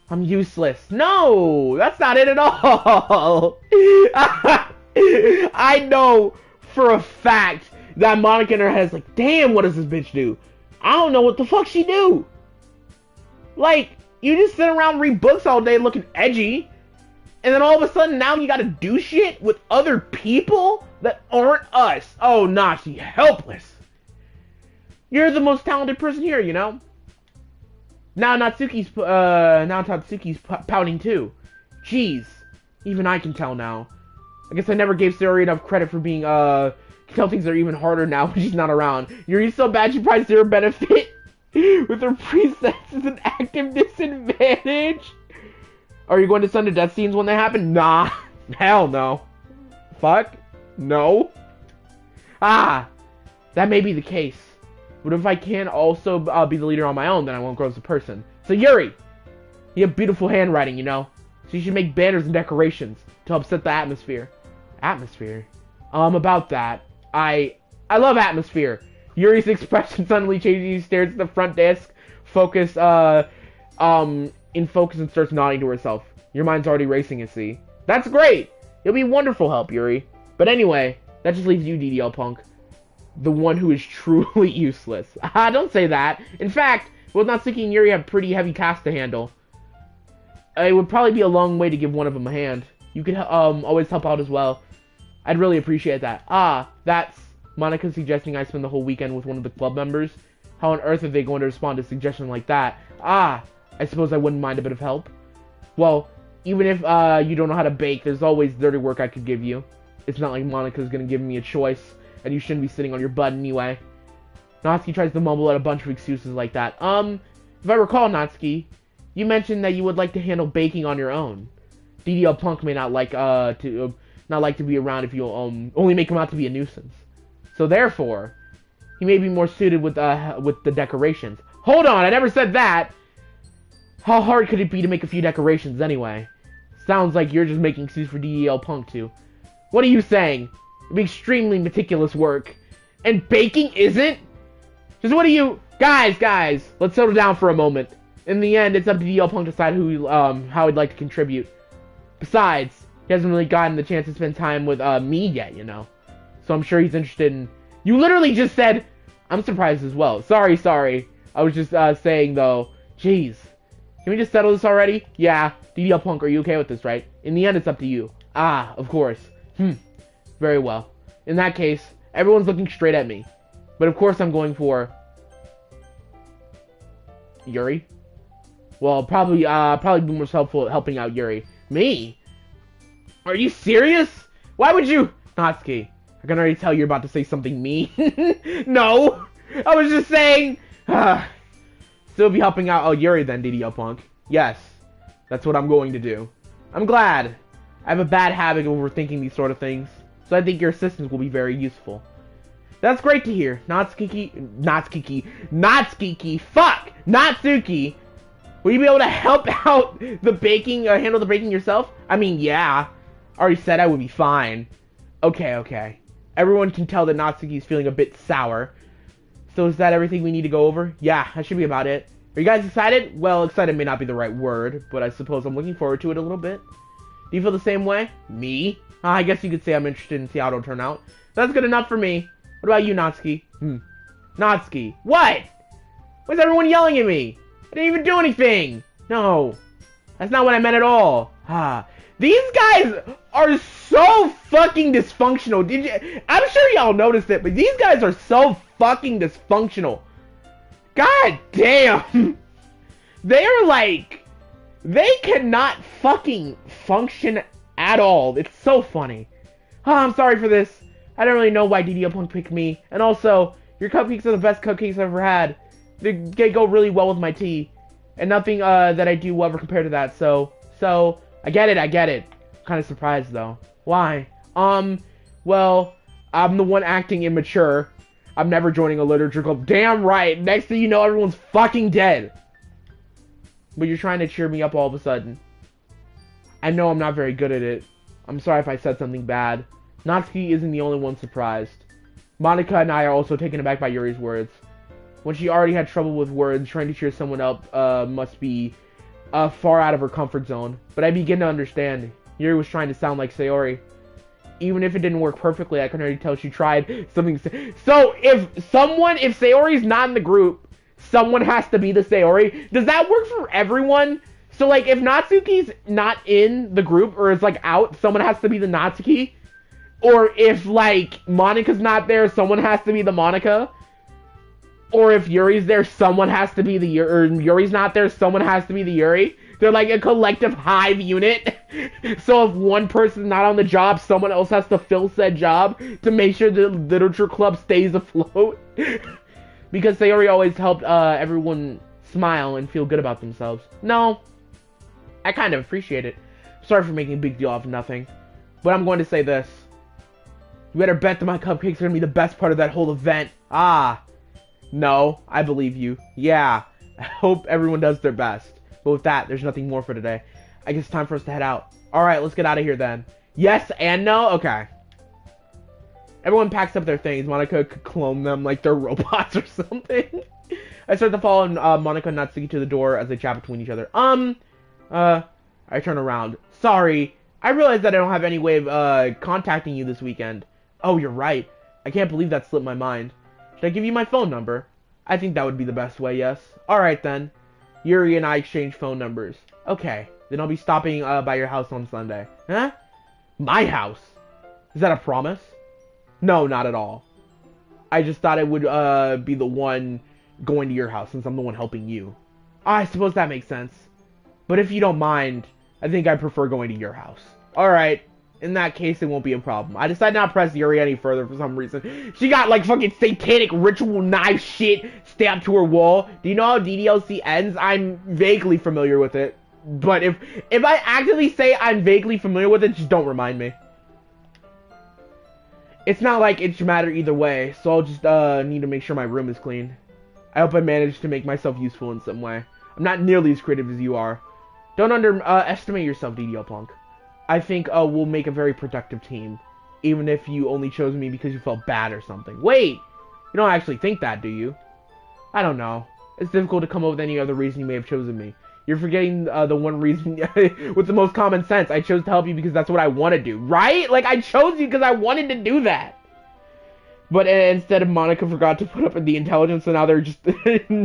I'm useless. No, that's not it at all. I know for a fact that Monica in her head is like, damn, what does this bitch do? I don't know what the fuck she do. Like, you just sit around read books all day looking edgy, and then all of a sudden now you gotta do shit with other people that aren't us. Oh, Nazi, helpless. You're the most talented person here, you know? Now Natsuki's pouting too. Jeez, even I can tell now. I guess I never gave Sayori enough credit for being, tell things are even harder now when she's not around. Yuri's so bad she probably zero benefit with her presets is an active disadvantage. Are you going to send to death scenes when they happen? Nah. Hell no. Fuck. No. Ah. That may be the case. But if I can also be the leader on my own, then I won't grow as a person. So Yuri, you have beautiful handwriting, you know? So you should make banners and decorations to help set the atmosphere. Atmosphere? About that. I love atmosphere. Yuri's expression suddenly changes. He stares at the front desk, in focus, and starts nodding to herself. Your mind's already racing, you see. That's great! You'll be wonderful help, Yuri. But anyway, that just leaves you, DDL Punk. The one who is truly useless. Don't say that. In fact, both Natsuki and Yuri have pretty heavy tasks to handle. It would probably be a long way to give one of them a hand. You could always help out as well. I'd really appreciate that. That's Monica suggesting I spend the whole weekend with one of the club members. How on earth are they going to respond to a suggestion like that? I suppose I wouldn't mind a bit of help. Well, even if you don't know how to bake, there's always dirty work I could give you. It's not like Monica's gonna give me a choice, and you shouldn't be sitting on your butt anyway. Natsuki tries to mumble at a bunch of excuses like that. If I recall, Natsuki, you mentioned that you would like to handle baking on your own. DDL Punk may not like to be around if you only make him out to be a nuisance. So therefore, he may be more suited with the decorations. Hold on, I never said that! How hard could it be to make a few decorations anyway? Sounds like you're just making excuses for DDL Punk too. What are you saying? It'd be extremely meticulous work. And baking isn't? Just what do you... Guys, let's settle down for a moment. In the end, it's up to DDL Punk to decide how he'd like to contribute. Besides, he hasn't really gotten the chance to spend time with me yet, you know. So I'm sure he's interested in... You literally just said... I'm surprised as well. Sorry. I was just saying, though. Jeez. Can we just settle this already? Yeah. DDL Punk, are you okay with this, right? In the end, it's up to you. Of course. Very well. In that case, Everyone's looking straight at me. But of course I'm going for Yuri. Well, probably be more helpful at helping out Yuri. Me? Are you serious? Why would you? Natsuki, I can already tell you're about to say something mean. No! I was just saying... Still be helping out Yuri then, DDO Punk. Yes, that's what I'm going to do. I'm glad. I have a bad habit of overthinking these sort of things, so I think your assistance will be very useful. That's great to hear. Natsuki, fuck! Natsuki! Will you be able to help out the baking, handle the baking yourself? I mean, yeah. I already said I would be fine. Okay. Everyone can tell that Natsuki is feeling a bit sour. So is that everything we need to go over? Yeah, that should be about it. Are you guys excited? Well, excited may not be the right word, but I suppose I'm looking forward to it a little bit. Do you feel the same way? Me? I guess you could say I'm interested in see how it'll turn out. That's good enough for me. What about you, Natsuki? Natsuki. What? Why is everyone yelling at me? I didn't even do anything. No. That's not what I meant at all. These guys are so fucking dysfunctional. I'm sure y'all noticed it, but these guys are so fucking dysfunctional. God damn. They're like... They cannot fucking function at all. It's so funny. I'm sorry for this. I don't really know why DDO Punk picked me. And also, your cupcakes are the best cupcakes I've ever had. They go really well with my tea. And nothing that I do will ever compare to that. So, I get it. Kind of surprised though. Why? Well, I'm the one acting immature. I'm never joining a literature club. Damn right. Next thing you know, everyone's fucking dead. But you're trying to cheer me up all of a sudden. I know I'm not very good at it. I'm sorry if I said something bad. Natsuki isn't the only one surprised. Monica and I are also taken aback by Yuri's words. When she already had trouble with words, trying to cheer someone up must be far out of her comfort zone. But I begin to understand. Yuri was trying to sound like Sayori. Even if it didn't work perfectly, I can already tell she tried something. So if Sayori's not in the group, someone has to be the Sayori. Does that work for everyone? So like if Natsuki's not in the group or is like out, someone has to be the Natsuki? Or if like Monika's not there, someone has to be the Monica? Or if Yuri's there, someone has to be the Yuri, or Yuri's not there, someone has to be the Yuri. They're like a collective hive unit. So if one person's not on the job, someone else has to fill said job to make sure the literature club stays afloat. Because Sayori always helped everyone smile and feel good about themselves. No, I kind of appreciate it. Sorry for making a big deal out of nothing. But I'm going to say this. You better bet that my cupcakes are going to be the best part of that whole event. No, I believe you. Yeah, I hope everyone does their best. But with that, there's nothing more for today. I guess it's time for us to head out. Alright, let's get out of here then. Yes and no? Okay. Everyone packs up their things. Monica could clone them like they're robots or something. I start to follow Monica and Natsuki to the door as they chat between each other. I turn around. Sorry, I realize that I don't have any way of contacting you this weekend. Oh, you're right. I can't believe that slipped my mind. Should I give you my phone number? I think that would be the best way, yes. Alright then. Yuri and I exchange phone numbers. Okay, then I'll be stopping by your house on Sunday. Huh? My house? Is that a promise? No, not at all. I just thought it would be the one going to your house since I'm the one helping you. I suppose that makes sense. But if you don't mind, I think I prefer going to your house. Alright. In that case, it won't be a problem. I decided not to press Yuri any further for some reason. She got, like, fucking satanic ritual knife shit stamped to her wall. Do you know how DDLC ends? I'm vaguely familiar with it. But if I actively say I'm vaguely familiar with it, just don't remind me. It's not like it should matter either way, so I'll just need to make sure my room is clean. I hope I managed to make myself useful in some way. I'm not nearly as creative as you are. Don't underestimate yourself, DDL Punk. I think we'll make a very productive team, even if you only chose me because you felt bad or something. Wait! You don't actually think that, do you? I don't know. It's difficult to come up with any other reason you may have chosen me. You're forgetting the one reason with the most common sense. I chose to help you because that's what I want to do. Right? Like, I chose you because I wanted to do that. But instead of Monica forgot to put up the intelligence, so now they're just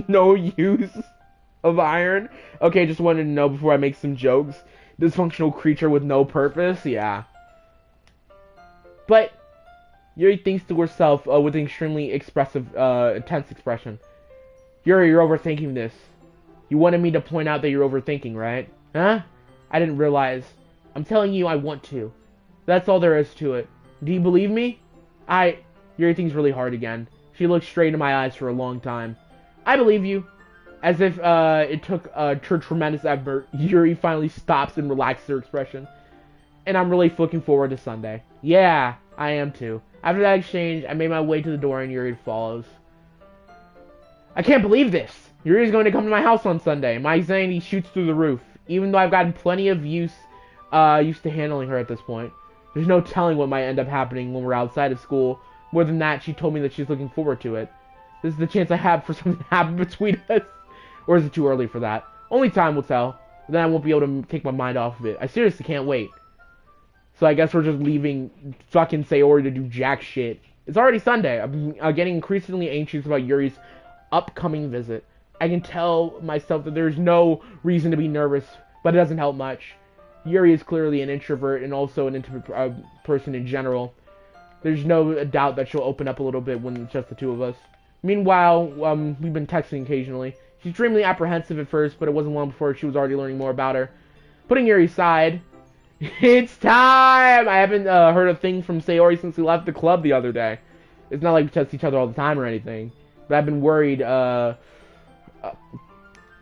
no use of iron. Okay, just wanted to know before I make some jokes. Dysfunctional creature with no purpose? Yeah. But Yuri thinks to herself with an extremely expressive, intense expression. Yuri, you're overthinking this. You wanted me to point out that you're overthinking, right? Huh? I didn't realize. I'm telling you I want to. That's all there is to it. Do you believe me? Yuri thinks really hard again. She looks straight into my eyes for a long time. I believe you. As if it took tremendous effort, Yuri finally stops and relaxes her expression. And I'm really looking forward to Sunday. Yeah, I am too. After that exchange, I made my way to the door and Yuri follows. I can't believe this! Yuri's going to come to my house on Sunday. My anxiety shoots through the roof. Even though I've gotten plenty of used to handling her at this point. There's no telling what might end up happening when we're outside of school. More than that, she told me that she's looking forward to it. This is the chance I have for something to happen between us. Or is it too early for that? Only time will tell. Then I won't be able to take my mind off of it. I seriously can't wait. So I guess we're just leaving fucking Sayori to do jack shit. It's already Sunday. I'm getting increasingly anxious about Yuri's upcoming visit. I can tell myself that there's no reason to be nervous, but it doesn't help much. Yuri is clearly an introvert and also an intimate person in general. There's no doubt that she'll open up a little bit when it's just the two of us. Meanwhile, we've been texting occasionally. She's extremely apprehensive at first, but it wasn't long before she was already learning more about her. Putting Yuri aside, it's time! I haven't heard a thing from Sayori since we left the club the other day. It's not like we text each other all the time or anything. But I've been worried, the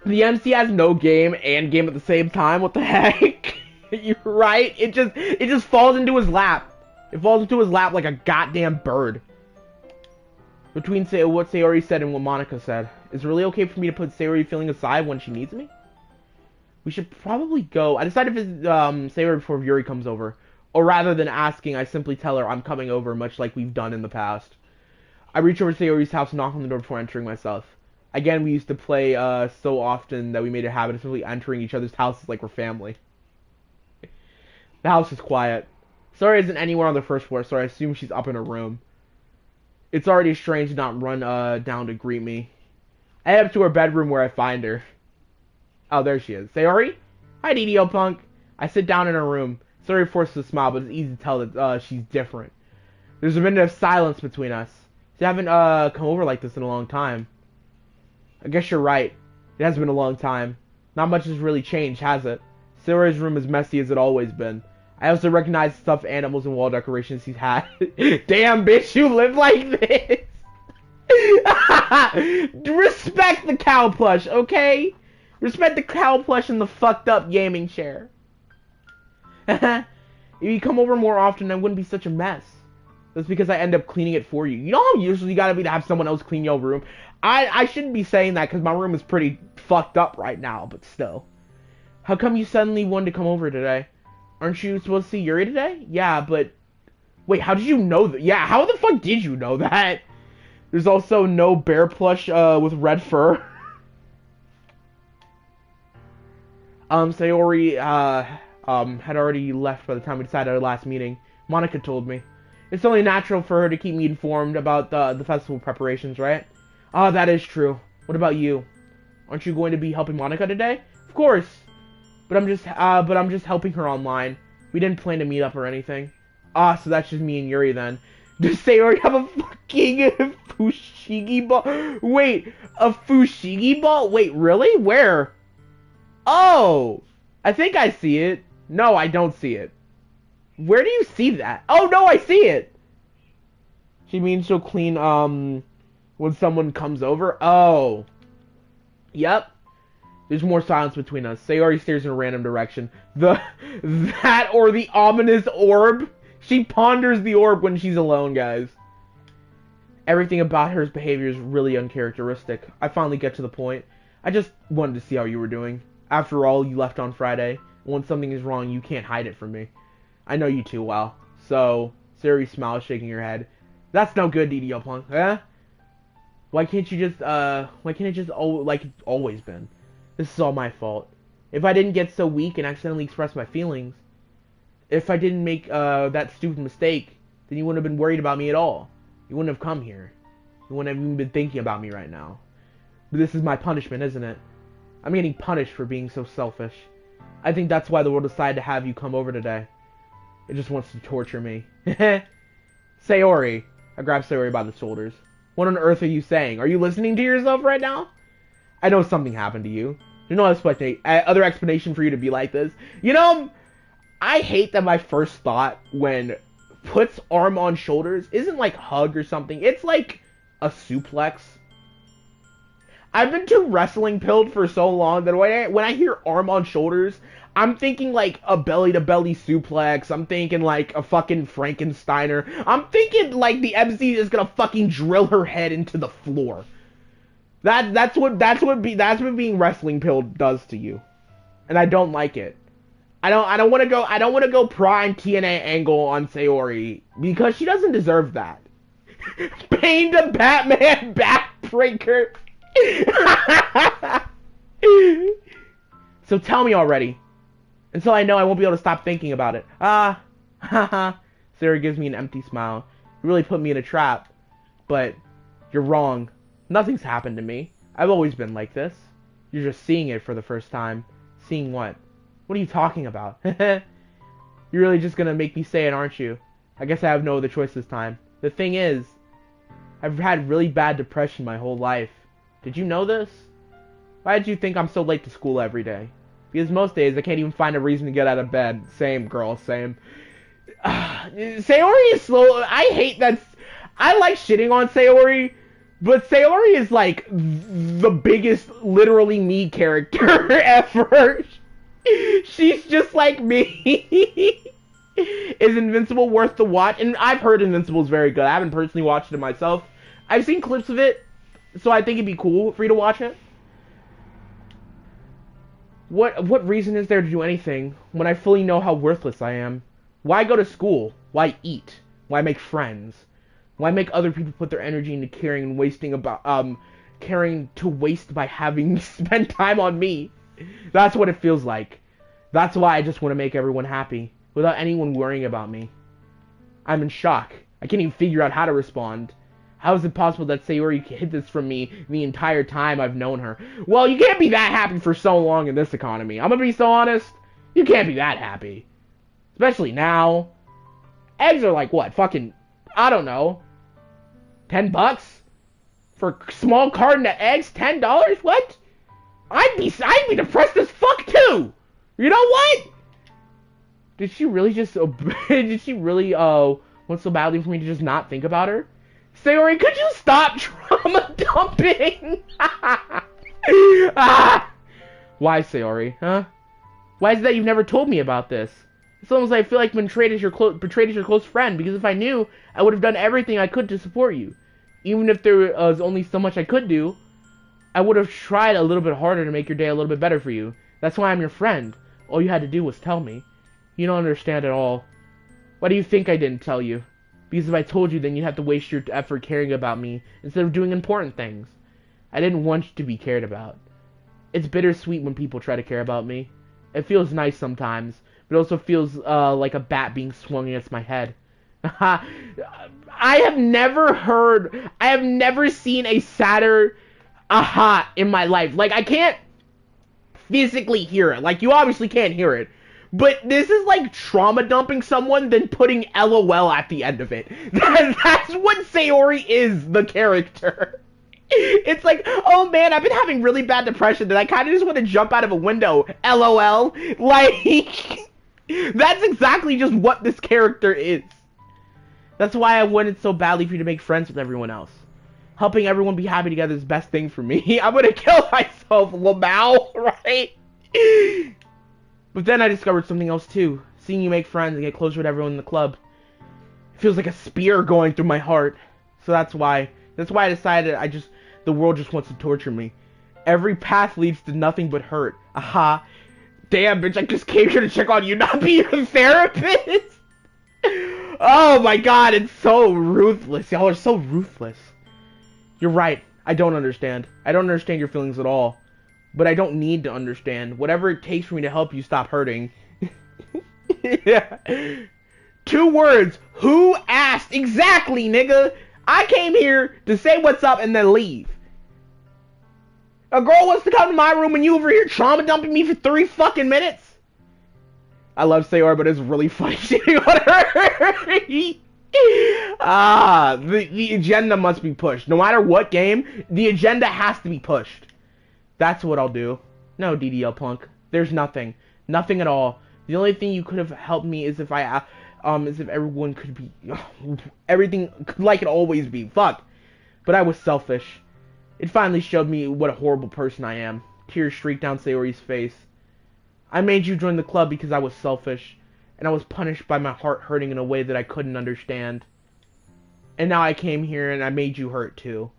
MC has no game and game at the same time. What the heck? You're right. It just falls into his lap. It falls into his lap like a goddamn bird. Between what Sayori said and what Monica said, is it really okay for me to put Sayori feeling aside when she needs me? We should probably go. I decided to visit Sayori before Yuri comes over. Or rather than asking, I simply tell her I'm coming over, much like we've done in the past. I reach over to Sayori's house and knock on the door before entering myself. Again, we used to play so often that we made a habit of simply entering each other's houses like we're family. The house is quiet. Sayori isn't anywhere on the first floor, so I assume she's up in her room. It's already strange to not run down to greet me. I head up to her bedroom where I find her. Oh, there she is. Sayori? Hi, DDO Punk. I sit down in her room. Sayori forces a smile, but it's easy to tell that she's different. There's a minute of silence between us. I haven't come over like this in a long time. I guess you're right. It has been a long time. Not much has really changed, has it? Sayori's room is messy as it always been. I also recognize stuffed animals and wall decorations he's had. Damn, bitch, you live like this! Respect the cow plush, okay? Respect the cow plush and the fucked up gaming chair. If you come over more often, I wouldn't be such a mess. That's because I end up cleaning it for you. You know how usually you gotta be to have someone else clean your room? I shouldn't be saying that because my room is pretty fucked up right now, but still. How come you suddenly wanted to come over today? Aren't you supposed to see Yuri today? Yeah, but... Wait, how did you know that? Yeah, how the fuck did you know that? There's also no bear plush with red fur. Sayori had already left by the time we decided our last meeting. Monica told me. It's only natural for her to keep me informed about the festival preparations, right? Ah, that is true. What about you? Aren't you going to be helping Monica today? Of course. But I'm just helping her online. We didn't plan to meet up or anything. Ah, so that's just me and Yuri then. Does Sayori have a fucking fushigi ball? Wait, a fushigi ball? Wait, really? Where? Oh! I think I see it. No, I don't see it. Where do you see that? Oh, no, I see it! She means she'll clean, when someone comes over? Oh. Yep. There's more silence between us. Sayori stares in a random direction. That or the ominous orb? She ponders the orb when she's alone, guys. Everything about her behavior is really uncharacteristic. I finally get to the point. I just wanted to see how you were doing. After all, you left on Friday. When something is wrong, you can't hide it from me. I know you too well. So, Sayori smiles, shaking her head. That's no good, DDO Punk, huh? Why can't it just like it's always been? This is all my fault. If I didn't get so weak and accidentally express my feelings, if I didn't make that stupid mistake, then you wouldn't have been worried about me at all. You wouldn't have come here. You wouldn't have even been thinking about me right now. But this is my punishment, isn't it? I'm getting punished for being so selfish. I think that's why the world decided to have you come over today. It just wants to torture me. Sayori. I grabbed Sayori by the shoulders. What on earth are you saying? Are you listening to yourself right now? I know something happened to you. There's no other explanation for you to be like this. You know, I hate that my first thought when puts arm on shoulders isn't like hug or something. It's like a suplex. I've been too wrestling pilled for so long that when I hear arm on shoulders, I'm thinking like a belly-to-belly suplex. I'm thinking like a fucking Frankensteiner. I'm thinking like the MC is gonna fucking drill her head into the floor. That's what being wrestling pilled does to you, and I don't like it. I don't want to go prime TNA angle on Sayori because she doesn't deserve that. Pain to Batman backbreaker. So tell me already. Until I know I won't be able to stop thinking about it. Sarah gives me an empty smile. You really put me in a trap. But you're wrong. Nothing's happened to me. I've always been like this. You're just seeing it for the first time. Seeing what? What are you talking about? You're really just gonna make me say it, aren't you? I guess I have no other choice this time. The thing is, I've had really bad depression my whole life. Did you know this? Why did you think I'm so late to school every day? Because most days I can't even find a reason to get out of bed. Same, girl, same. Sayori is slow. I hate that. I like shitting on Sayori, but Sayori is like the biggest literally me character ever. She's just like me. Is Invincible worth the watch? And I've heard Invincible is very good. I haven't personally watched it myself. I've seen clips of it, so I think it'd be cool for you to watch it. What reason is there to do anything when I fully know how worthless I am? Why go to school? Why eat? Why make friends? Why make other people put their energy into caring and caring to waste by having spent time on me? That's what it feels like. That's why I just want to make everyone happy without anyone worrying about me. I'm in shock. I can't even figure out how to respond. How is it possible that Sayori hid this from me the entire time I've known her? Well, you can't be that happy for so long in this economy. I'm gonna be so honest. You can't be that happy. Especially now. Eggs are like, what? Fucking, I don't know. $10? For a small carton of eggs? $10? What? I'd be depressed as fuck too! You know what? Did she really want so badly for me to just not think about her? Sayori, could you stop trauma dumping? Why, Sayori? Huh? Why is it that you've never told me about this? It's almost like I feel like I'm betrayed as your close friend, because if I knew, I would have done everything I could to support you. Even if there was only so much I could do, I would have tried a little bit harder to make your day a little bit better for you. That's why I'm your friend. All you had to do was tell me. You don't understand at all. Why do you think I didn't tell you? Because if I told you, then you'd have to waste your effort caring about me instead of doing important things. I didn't want you to be cared about. It's bittersweet when people try to care about me. It feels nice sometimes, but it also feels like a bat being swung against my head. I have never seen a sadder aha in my life. Like, I can't physically hear it. Like, you obviously can't hear it. But this is like trauma dumping someone, then putting LOL at the end of it. That's what Sayori is, the character. It's like, oh man, I've been having really bad depression, and I kind of just want to jump out of a window. LOL. Like, that's exactly just what this character is. That's why I wanted so badly for you to make friends with everyone else. Helping everyone be happy together is the best thing for me. I'm gonna kill myself, Lamau, right? But then I discovered something else too. Seeing you make friends and get closer with everyone in the club. It feels like a spear going through my heart. So that's why I decided the world just wants to torture me. Every path leads to nothing but hurt. Aha. Damn, bitch, I just came here to check on you, not be your therapist. Oh my god, it's so ruthless. Y'all are so ruthless. You're right. I don't understand. I don't understand your feelings at all. But I don't need to understand. Whatever it takes for me to help you stop hurting. Yeah. 2 words. Who asked? Exactly, nigga. I came here to say what's up and then leave. A girl wants to come to my room and you over here trauma dumping me for 3 fucking minutes? I love Sayori, but it's really funny shitting on her. The agenda must be pushed. No matter what game, the agenda has to be pushed. That's what I'll do. No, DDL Punk. There's nothing. Nothing at all. The only thing you could have helped me is if everyone could be, everything like it always be. Fuck. But I was selfish. It finally showed me what a horrible person I am. Tears streaked down Sayori's face. I made you join the club because I was selfish, and I was punished by my heart hurting in a way that I couldn't understand. And now I came here and I made you hurt too.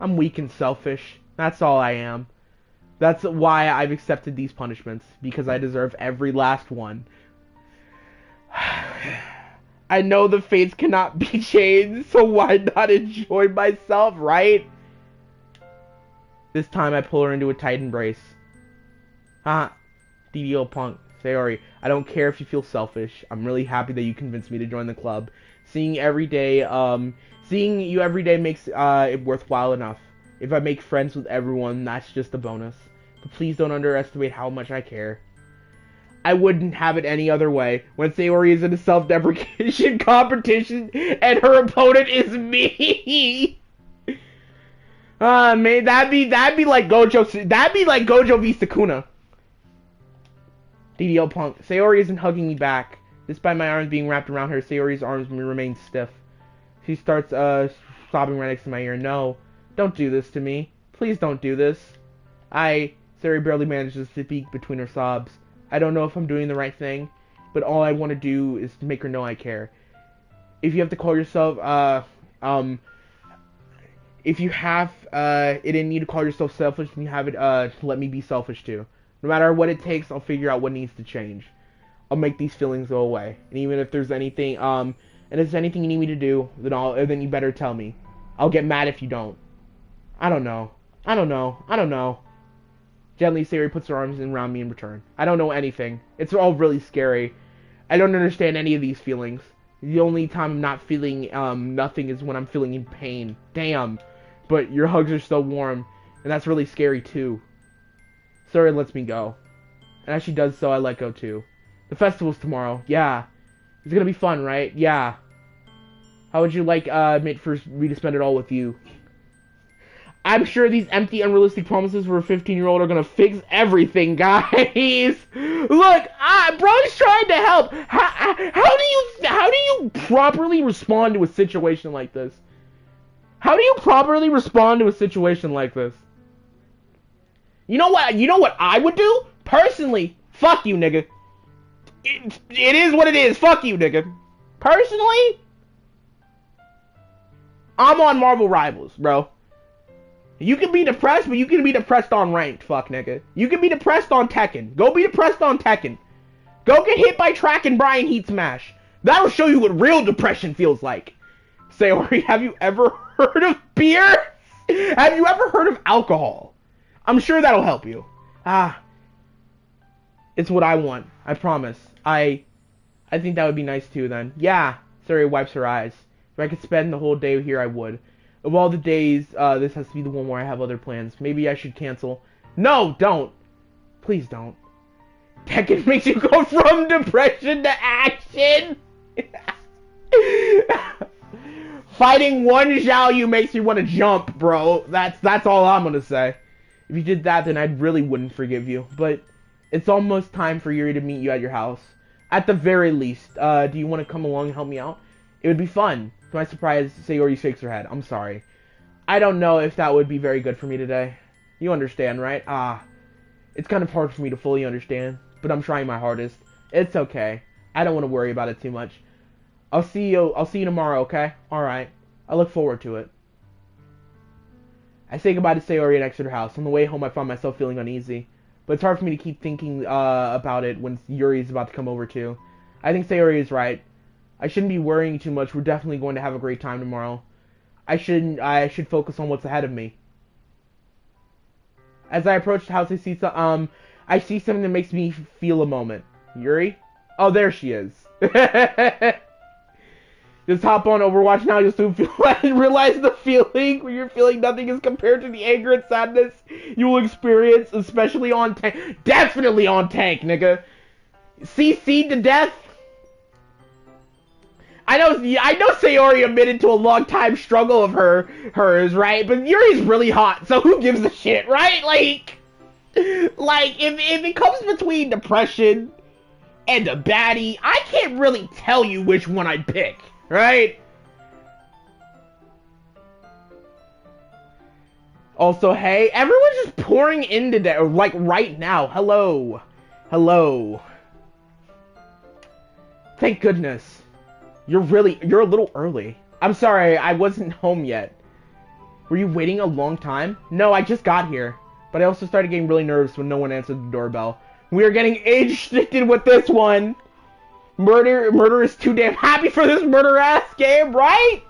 I'm weak and selfish. That's all I am. That's why I've accepted these punishments, because I deserve every last one. I know the fates cannot be changed, so why not enjoy myself, right? This time I pull her into a tight embrace. DDO Punk, Sayori, I don't care if you feel selfish. I'm really happy that you convinced me to join the club. Seeing you every day makes it worthwhile enough. If I make friends with everyone, that's just a bonus. But please don't underestimate how much I care. I wouldn't have it any other way. When Sayori is in a self-deprecation competition and her opponent is me. Man, that'd be like Gojo v Sukuna. DDL Punk. Sayori isn't hugging me back. Despite my arms being wrapped around her, Sayori's arms remain stiff. She starts sobbing right next to my ear. No, don't do this to me. Please don't do this. Sayori barely manages to speak between her sobs. I don't know if I'm doing the right thing, but all I want to do is to make her know I care. If you have to call yourself, if you have it in you to call yourself selfish, then you have it, let me be selfish too. No matter what it takes, I'll figure out what needs to change. I'll make these feelings go away. And even if there's anything, and if there's anything you need me to do, then you better tell me. I'll get mad if you don't. I don't know. Gently, Sayori puts her arms around me in return. I don't know anything. It's all really scary. I don't understand any of these feelings. The only time I'm not feeling nothing is when I'm feeling in pain. Damn. But your hugs are so warm, and that's really scary too. Sayori lets me go. And as she does so, I let go too. The festival's tomorrow. Yeah. It's gonna be fun, right? Yeah. How would you like for me to spend it all with you? I'm sure these empty, unrealistic promises for a 15-year-old are gonna fix everything, guys. Look, bro's trying to help. How do you properly respond to a situation like this? How do you properly respond to a situation like this? You know what? You know what I would do? Personally, fuck you, nigga. It is what it is. Fuck you, nigga. Personally, I'm on Marvel Rivals, bro. You can be depressed, but you can be depressed on ranked, fuck nigga. You can be depressed on Tekken. Go be depressed on Tekken. Go get hit by Track and Brian Heat Smash. That'll show you what real depression feels like. Sayori, have you ever heard of beer? Have you ever heard of alcohol? I'm sure that'll help you. It's what I want. I promise. I think that would be nice too then. Yeah. Sayori wipes her eyes. If I could spend the whole day here, I would. Of all the days, this has to be the one where I have other plans. Maybe I should cancel. No, don't. Please don't. Tekken makes you go from depression to action. Fighting one Xiaoyu makes you want to jump, bro. That's all I'm gonna say. If you did that, then I really wouldn't forgive you. But it's almost time for Yuri to meet you at your house. At the very least, do you want to come along and help me out? It would be fun. To my surprise, Sayori shakes her head. I'm sorry. I don't know if that would be very good for me today. You understand, right? It's kind of hard for me to fully understand, but I'm trying my hardest. It's okay. I don't want to worry about it too much. I'll see you tomorrow, okay? Alright. I look forward to it. I say goodbye to Sayori and exit her house. On the way home, I find myself feeling uneasy. But it's hard for me to keep thinking about it when Yuri's about to come over too. I think Sayori is right. I shouldn't be worrying too much. We're definitely going to have a great time tomorrow. I should focus on what's ahead of me. As I approach the house, I see something that makes me feel a moment. Yuri? Oh, there she is. Just hop on Overwatch now. You'll soon realize the feeling when you're feeling nothing is compared to the anger and sadness you will experience, especially on tank. Definitely on tank, nigga. CC'd to death. I know Sayori admitted to a long time struggle of hers, right? But Yuri's really hot, so who gives a shit, right? Like if it comes between depression and a baddie, I can't really tell you which one I'd pick, right? Also, hey, everyone's just pouring into that, like right now. Hello. Hello. Thank goodness. You're a little early. I'm sorry, I wasn't home yet. Were you waiting a long time? No, I just got here. But I also started getting really nervous when no one answered the doorbell. We are getting age-restricted with this one. Murder is too damn happy for this murder-ass game, right?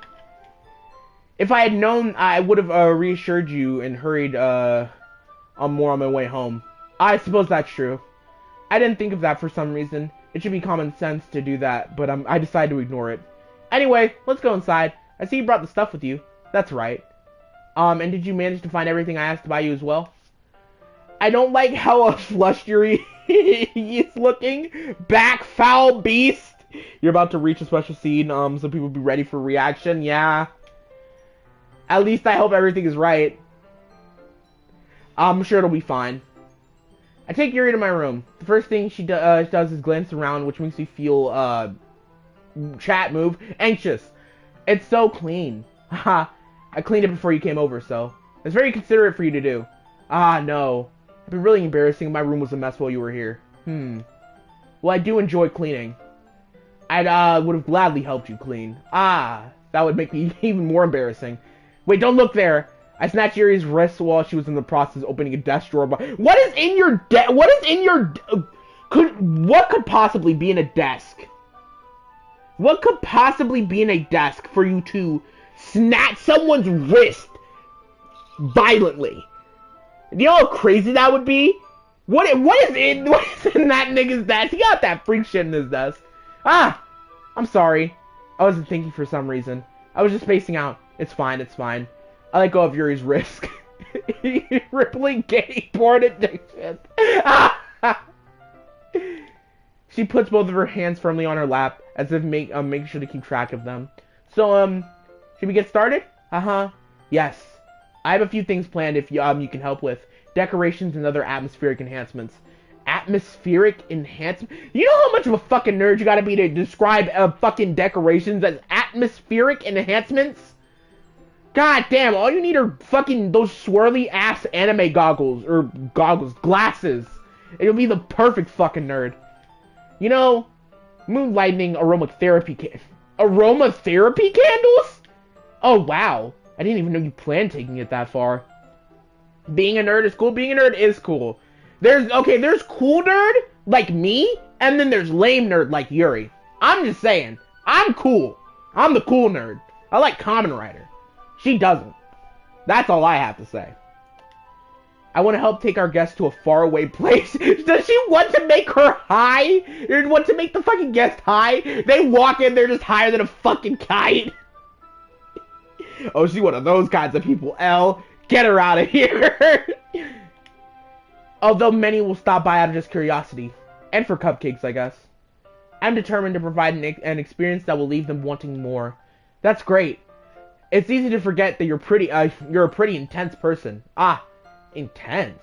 If I had known, I would have reassured you and hurried more on my way home. I suppose that's true. I didn't think of that for some reason. It should be common sense to do that, but I decided to ignore it. Anyway, let's go inside. I see you brought the stuff with you. That's right. And did you manage to find everything I asked to buy you as well? I don't like how flushed Yuri is looking. Back, foul beast. You're about to reach a special scene, so people be ready for reaction. Yeah. At least I hope everything is right. I'm sure it'll be fine. I take Yuri to my room. The first thing she does is glance around, which makes me feel, chat move, anxious. It's so clean. Haha. I cleaned it before you came over, so. It's very considerate for you to do. Ah, no. It'd be really embarrassing if my room was a mess while you were here. Well, I do enjoy cleaning. I would have gladly helped you clean. Ah, that would make me even more embarrassing. Wait, don't look there. I snatched Yuri's wrist while she was in the process of opening a desk drawer. What is in your what could possibly be in a desk? What could possibly be in a desk for you to snatch someone's wrist violently? You know how crazy that would be? What is in that nigga's desk? He got that freak shit in his desk. Ah, I'm sorry. I wasn't thinking for some reason. I was just spacing out. It's fine, it's fine. I let go of Yuri's wrist. Rippling gay porn addiction. She puts both of her hands firmly on her lap, as if making sure to keep track of them. So, should we get started? Yes. I have a few things planned if you can help with. Decorations and other atmospheric enhancements. Atmospheric enhancement? You know how much of a fucking nerd you gotta be to describe fucking decorations as atmospheric enhancements? God damn, all you need are fucking those swirly ass anime glasses. It'll be the perfect fucking nerd. You know, moonlighting aromatherapy candles? Oh wow, I didn't even know you planned taking it that far. Being a nerd is cool, being a nerd is cool. There's cool nerd like me, and then there's lame nerd like Yuri. I'm just saying, I'm cool. I'm the cool nerd. I like Kamen Rider. She doesn't. That's all I have to say. I want to help take our guest to a faraway place. Does she want to make her high? Or want to make the fucking guest high? They walk in, they're just higher than a fucking kite. Oh, she's one of those kinds of people. L, get her out of here. Although many will stop by out of just curiosity. And for cupcakes, I guess. I'm determined to provide an experience that will leave them wanting more. That's great. It's easy to forget that you're a pretty intense person. Ah, intense.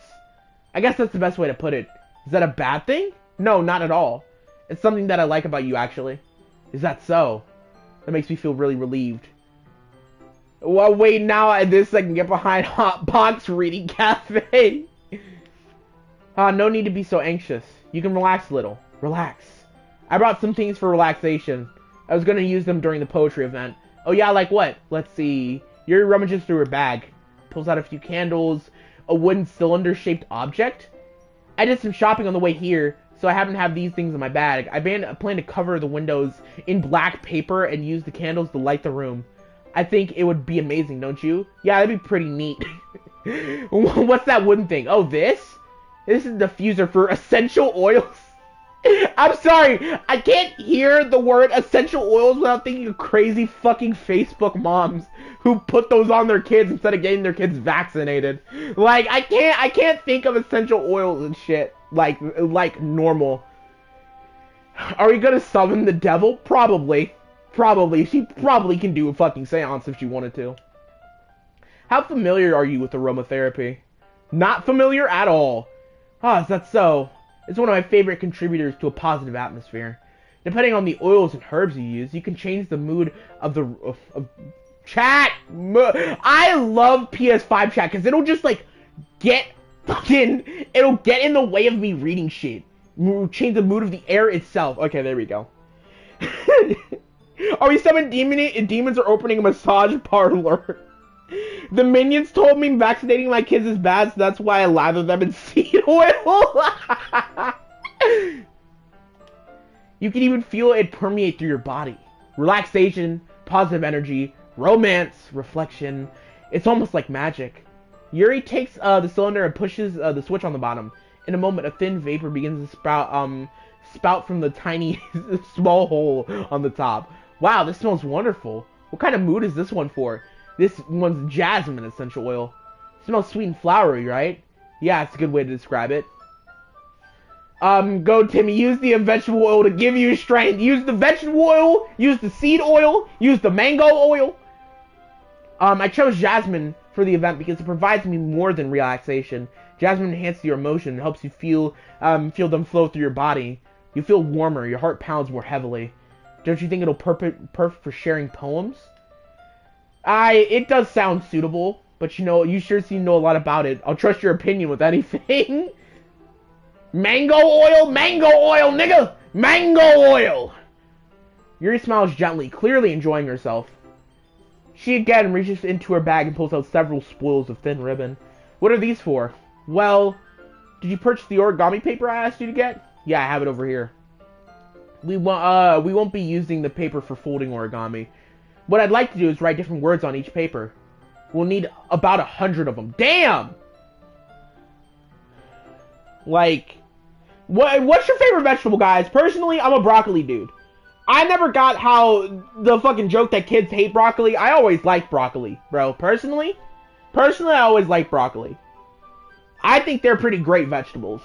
I guess that's the best way to put it. Is that a bad thing? No, not at all. It's something that I like about you, actually. Is that so? That makes me feel really relieved. Well, wait, now I can get behind Hot Box Reading Cafe. No need to be so anxious. You can relax a little. Relax. I brought some things for relaxation. I was gonna use them during the poetry event. Oh yeah, like what? Let's see. Yuri rummages through her bag. Pulls out a few candles. A wooden cylinder-shaped object? I did some shopping on the way here, so I happen to have these things in my bag. I plan to cover the windows in black paper and use the candles to light the room. I think it would be amazing, don't you? Yeah, that'd be pretty neat. What's that wooden thing? Oh, this? This is the diffuser for essential oils. I'm sorry, I can't hear the word essential oils without thinking of crazy fucking Facebook moms who put those on their kids instead of getting their kids vaccinated. Like, I can't think of essential oils and shit like normal. Are we gonna summon the devil? Probably. Probably. She probably can do a fucking seance if she wanted to. How familiar are you with aromatherapy? Not familiar at all. Ah, is that so? It's one of my favorite contributors to a positive atmosphere. Depending on the oils and herbs you use, you can change the mood of the chat. I love PS5 chat because it'll just like it'll get in the way of me reading shit. Change the mood of the air itself. Okay, there we go. Are we seven demons are opening a massage parlor? The minions told me vaccinating my kids is bad, so that's why I lather them in seed oil. You can even feel it permeate through your body. Relaxation, positive energy, romance, reflection. It's almost like magic. Yuri takes the cylinder and pushes the switch on the bottom. In a moment, a thin vapor begins to spout from the tiny, small hole on the top. Wow, this smells wonderful. What kind of mood is this one for? This one's jasmine essential oil. It smells sweet and flowery, right? Yeah, it's a good way to describe it. Go Timmy, use the vegetable oil to give you strength. Use the vegetable oil, use the seed oil, use the mango oil. I chose jasmine for the event because it provides me more than relaxation. Jasmine enhances your emotion and helps you feel them flow through your body. You feel warmer, your heart pounds more heavily. Don't you think it'll perfect for sharing poems? It does sound suitable, but you sure seem to know a lot about it. I'll trust your opinion with anything. Mango oil, nigga! Mango oil! Yuri smiles gently, clearly enjoying herself. She again reaches into her bag and pulls out several spools of thin ribbon. What are these for? Well, did you purchase the origami paper I asked you to get? Yeah, I have it over here. We won't be using the paper for folding origami. What I'd like to do is write different words on each paper. We'll need about 100 of them. Damn! Like, what's your favorite vegetable, guys? Personally, I'm a broccoli dude. I never got how the fucking joke that kids hate broccoli. I always liked broccoli, bro. Personally, I always liked broccoli. I think they're pretty great vegetables.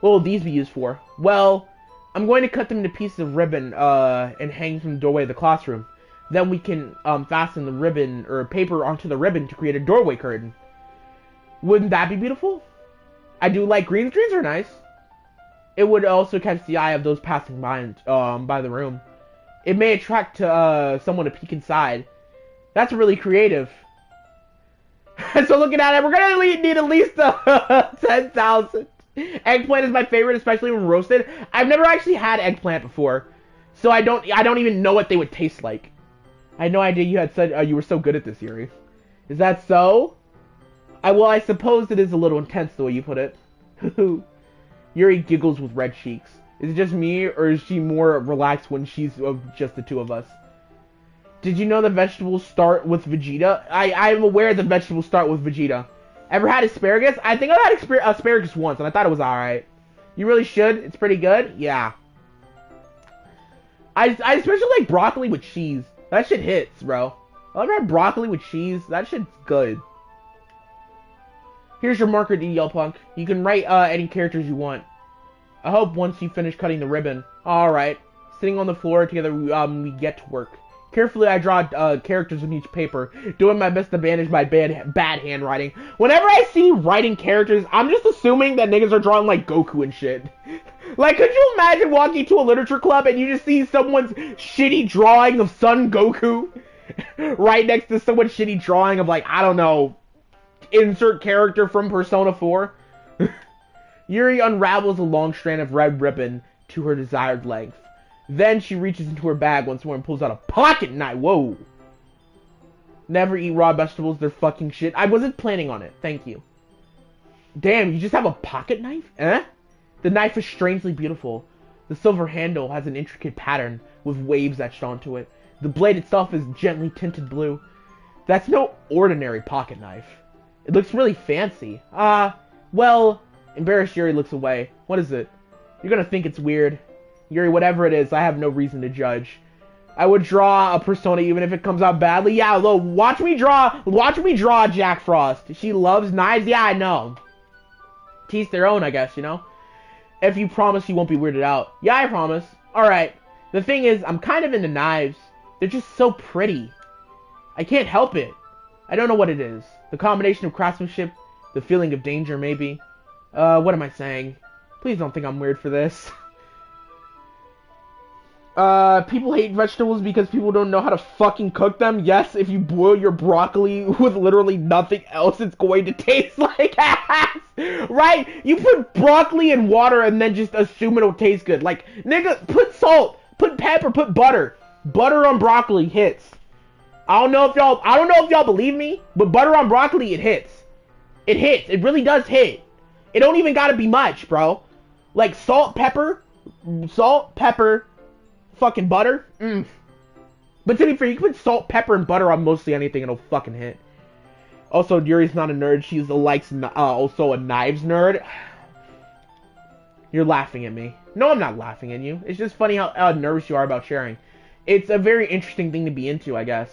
What will these be used for? Well, I'm going to cut them into pieces of ribbon and hang from the doorway of the classroom. Then we can fasten the ribbon or paper onto the ribbon to create a doorway curtain. Wouldn't that be beautiful? I do like greens. Greens are nice. It would also catch the eye of those passing by the room. It may attract someone to peek inside. That's really creative. So looking at it, we're gonna need at least 10,000. Eggplant is my favorite, especially when roasted. I've never actually had eggplant before, so I don't even know what they would taste like. I had no idea you had said you were so good at this, Yuri. Is that so? Well, I suppose it is a little intense the way you put it. Yuri giggles with red cheeks. Is it just me, or is she more relaxed when she's just the two of us? Did you know the vegetables start with Vegeta? I'm aware the vegetables start with Vegeta. Ever had asparagus? I think I had asparagus once, and I thought it was alright. You really should. It's pretty good. Yeah. I especially like broccoli with cheese. That shit hits, bro. I've had broccoli with cheese. That shit's good. Here's your marker, DDL Punk. You can write any characters you want. I hope once you finish cutting the ribbon. Alright. Sitting on the floor together, we get to work. Carefully, I draw characters on each paper, doing my best to manage my bad handwriting. Whenever I see writing characters, I'm just assuming that niggas are drawing like Goku and shit. Like, could you imagine walking to a literature club and you just see someone's shitty drawing of Son Goku right next to someone's shitty drawing of, like, I don't know, insert character from Persona 4? Yuri unravels a long strand of red ribbon to her desired length. Then she reaches into her bag once more and pulls out a pocket knife. Whoa. Never eat raw vegetables. They're fucking shit. I wasn't planning on it. Thank you. Damn, you just have a pocket knife? Eh? The knife is strangely beautiful. The silver handle has an intricate pattern with waves etched onto it. The blade itself is gently tinted blue. That's no ordinary pocket knife. It looks really fancy. Well, embarrassed Yuri looks away. What is it? You're gonna think it's weird. Yuri, whatever it is, I have no reason to judge. I would draw a Persona even if it comes out badly. Yeah, look, watch me draw Jack Frost. She loves knives. Yeah, I know. Teach their own, I guess, you know? If you promise you won't be weirded out. Yeah, I promise. Alright. The thing is, I'm kind of into knives. They're just so pretty. I can't help it. I don't know what it is. The combination of craftsmanship, the feeling of danger, maybe. What am I saying? Please don't think I'm weird for this. People hate vegetables because people don't know how to fucking cook them. Yes, if you boil your broccoli with literally nothing else, it's going to taste like ass. Right? You put broccoli in water and then just assume it'll taste good. Like, nigga, put salt, put pepper, put butter. Butter on broccoli hits. I don't know if y'all believe me, but butter on broccoli, it hits. It hits. It really does hit. It don't even gotta be much, bro. Like, salt, pepper, fucking butter. But to be fair, you can put salt, pepper, and butter on mostly anything and it'll fucking hit. Also, Yuri's not a nerd. She's also a knives nerd. You're laughing at me. No, I'm not laughing at you. It's just funny how nervous you are about sharing. It's a very interesting thing to be into, I guess.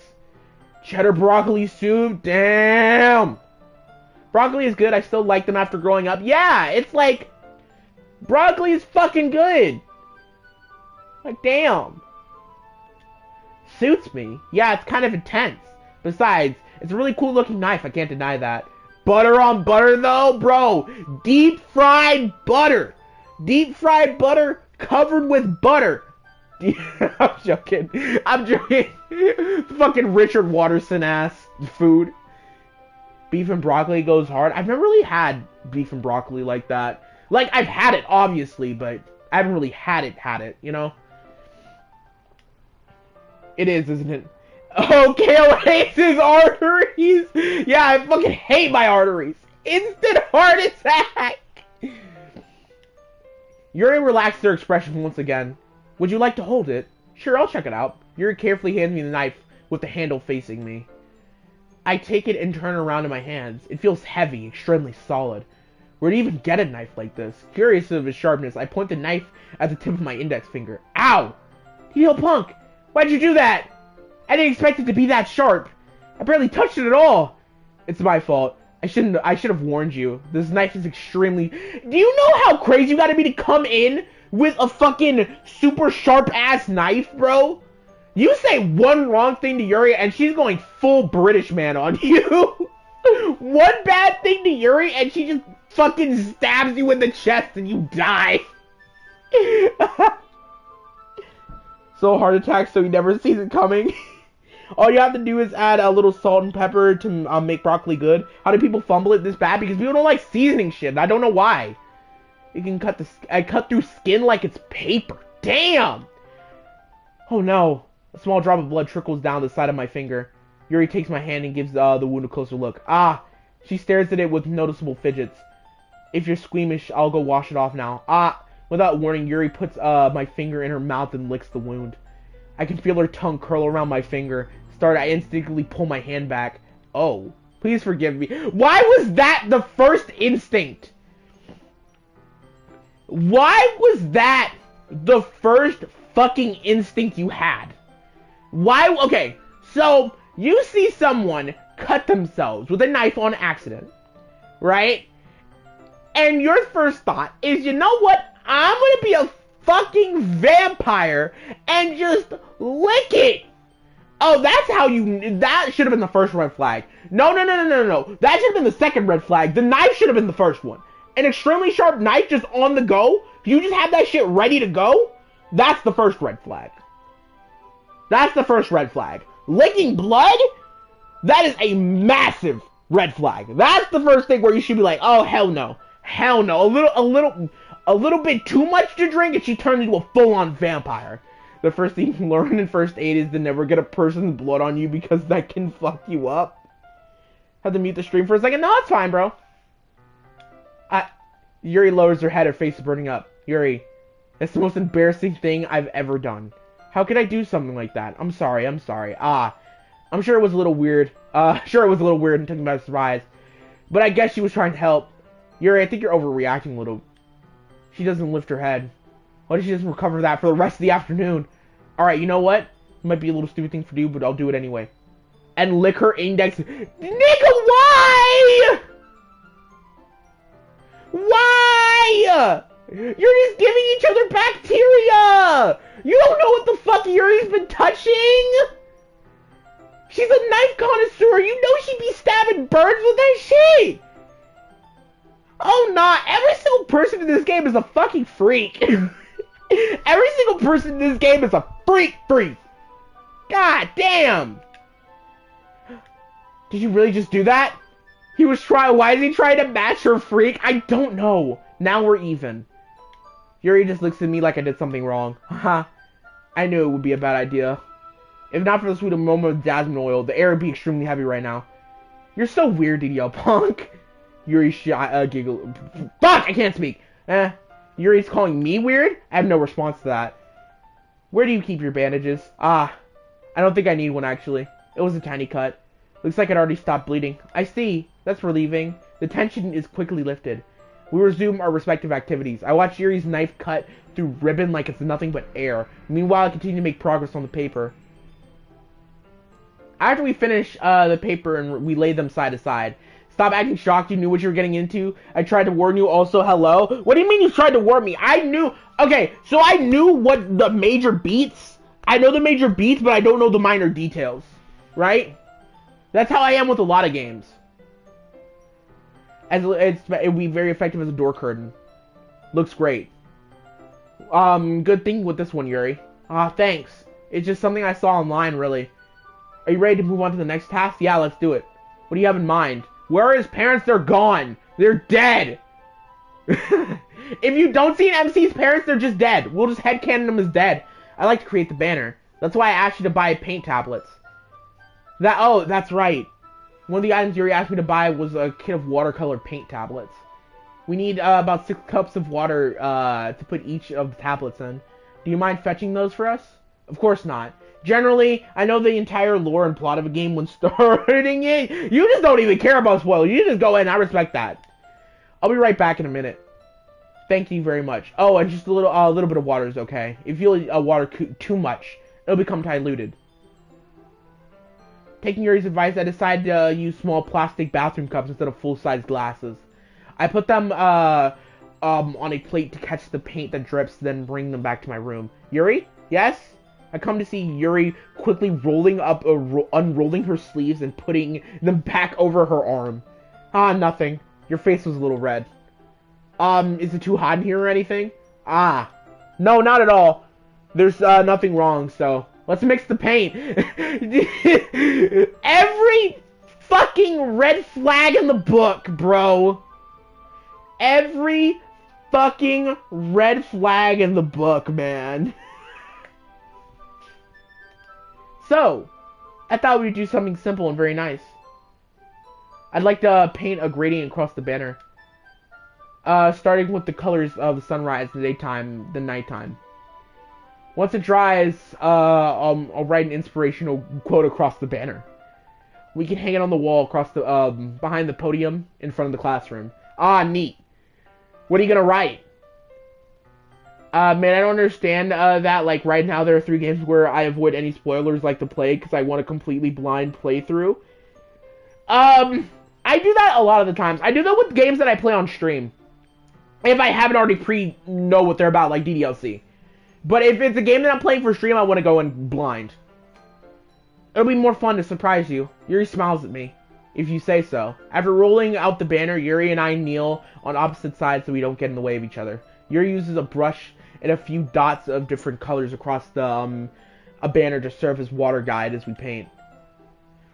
Cheddar broccoli soup? Damn! Broccoli is good. I still like them after growing up. Yeah, it's like... broccoli is fucking good. Like, damn. Suits me. Yeah, it's kind of intense. Besides, it's a really cool looking knife. I can't deny that. Butter on butter, though? Bro, deep fried butter. Deep fried butter covered with butter. I'm joking. I'm joking. Fucking Richard Watterson ass food. Beef and broccoli goes hard. I've never really had beef and broccoli like that. Like, I've had it, obviously, but I haven't really had it, you know? It is, isn't it? Oh, Kale hates his arteries! Yeah, I fucking hate my arteries! Instant heart attack! Yuri relaxed her expression once again. Would you like to hold it? Sure, I'll check it out. Yuri carefully hands me the knife with the handle facing me. I take it and turn it around in my hands. It feels heavy, extremely solid. Where do you even get a knife like this? Curious of its sharpness, I point the knife at the tip of my index finger. Ow! You punk! Why'd you do that? I didn't expect it to be that sharp. I barely touched it at all. It's my fault. I should have warned you. This knife is extremely... Do you know how crazy you gotta be to come in with a fucking super sharp ass knife, bro? You say one wrong thing to Yuri and she's going full British man on you. One bad thing to Yuri and she just fucking stabs you in the chest and you die. So heart attack so he never sees it coming. All you have to do is add a little salt and pepper to make broccoli good. How do people fumble it this bad? Because people don't like seasoning shit. And I don't know why. You can cut through skin like it's paper. Damn! Oh no. A small drop of blood trickles down the side of my finger. Yuri takes my hand and gives the wound a closer look. Ah! She stares at it with noticeable fidgets. If you're squeamish, I'll go wash it off now. Ah! Without warning, Yuri puts my finger in her mouth and licks the wound. I can feel her tongue curl around my finger. I instinctively pull my hand back. Oh, please forgive me. Why was that the first instinct? Why was that the first fucking instinct you had? Why? Okay, so you see someone cut themselves with a knife on accident, right? And your first thought is, you know what? I'm gonna be a fucking vampire and just lick it. Oh, that's how you... That should have been the first red flag. No. That should have been the second red flag. The knife should have been the first one. An extremely sharp knife just on the go. You just have that shit ready to go. That's the first red flag. That's the first red flag. Licking blood? That is a massive red flag. That's the first thing where you should be like, oh, hell no. Hell no. A little bit too much to drink and she turns into a full-on vampire. The first thing you learn in first aid is to never get a person's blood on you because that can fuck you up. Had to mute the stream for a second. No, it's fine, bro. Yuri lowers her head, her face is burning up. Yuri, that's the most embarrassing thing I've ever done. How could I do something like that? I'm sorry. I'm sure it was a little weird. And took me by surprise. But I guess she was trying to help. Yuri, I think you're overreacting a little. She doesn't lift her head. Why does she just recover that for the rest of the afternoon? Alright, you know what? It might be a little stupid thing to do, but I'll do it anyway. And lick her index. Nigga, why? Why? You're just giving each other bacteria! You don't know what the fuck Yuri's been touching? She's a knife connoisseur. You know she'd be stabbing birds with that shit. Oh, nah. Every single person in this game is a fucking freak. Every single person in this game is a freak. God damn. Did you really just do that? He was trying. Why is he trying to match her freak? I don't know. Now we're even. Yuri just looks at me like I did something wrong. Haha. I knew it would be a bad idea. If not for the sweet aroma of jasmine oil, the air would be extremely heavy right now. You're so weird, DDL punk. Yuri giggled. Fuck! I can't speak. Yuri's calling me weird? I have no response to that. Where do you keep your bandages? I don't think I need one, actually. It was a tiny cut. Looks like it already stopped bleeding. I see. That's relieving. The tension is quickly lifted. We resume our respective activities. I watch Yuri's knife cut through ribbon like it's nothing but air. Meanwhile, I continue to make progress on the paper. After we finish the paper and we lay them side to side. Stop acting shocked. You knew what you were getting into. I tried to warn you. Also, hello? What do you mean you tried to warn me? I knew. Okay, so I knew what the major beats. I know the major beats, but I don't know the minor details. Right? That's how I am with a lot of games. It'd be very effective as a door curtain. Looks great. Good thing with this one, Yuri. Thanks. It's just something I saw online, really. Are you ready to move on to the next task? Yeah, let's do it. What do you have in mind? Where are his parents? They're gone. They're dead. If you don't see an MC's parents, they're just dead. We'll just headcanon them as dead. I like to create the banner. That's why I asked you to buy paint tablets. That's right. One of the items Yuri asked me to buy was a kit of watercolor paint tablets. We need about 6 cups of water to put each of the tablets in. Do you mind fetching those for us? Of course not. Generally, I know the entire lore and plot of a game when starting it. You just don't even care about spoilers. You just go in. I respect that. I'll be right back in a minute. Thank you very much. Oh, and just a little bit of water is okay. If you feel water too much, it'll become diluted. Taking Yuri's advice, I decided to use small plastic bathroom cups instead of full-size glasses. I put them on a plate to catch the paint that drips, then bring them back to my room. Yuri? Yes? I come to see Yuri quickly rolling up, unrolling her sleeves and putting them back over her arm. Nothing. Your face was a little red. Is it too hot in here or anything? No, not at all. There's nothing wrong, so let's mix the paint. Every fucking red flag in the book, bro. Every fucking red flag in the book, man. So, I thought we'd do something simple and very nice. I'd like to paint a gradient across the banner. Starting with the colors of the sunrise, the daytime, the nighttime. Once it dries, I'll write an inspirational quote across the banner. We can hang it on the wall across the, behind the podium in front of the classroom. Neat. What are you gonna write? Man, I don't understand, that, like, right now there are 3 games where I avoid any spoilers like the plague, because I want a completely blind playthrough. I do that a lot of the times. I do that with games that I play on stream. If I haven't already know what they're about, like DDLC. But if it's a game that I'm playing for stream, I want to go in blind. It'll be more fun to surprise you. Yuri smiles at me, if you say so. After rolling out the banner, Yuri and I kneel on opposite sides so we don't get in the way of each other. Yuri uses a brush and a few dots of different colors across the a banner to serve as water guide as we paint.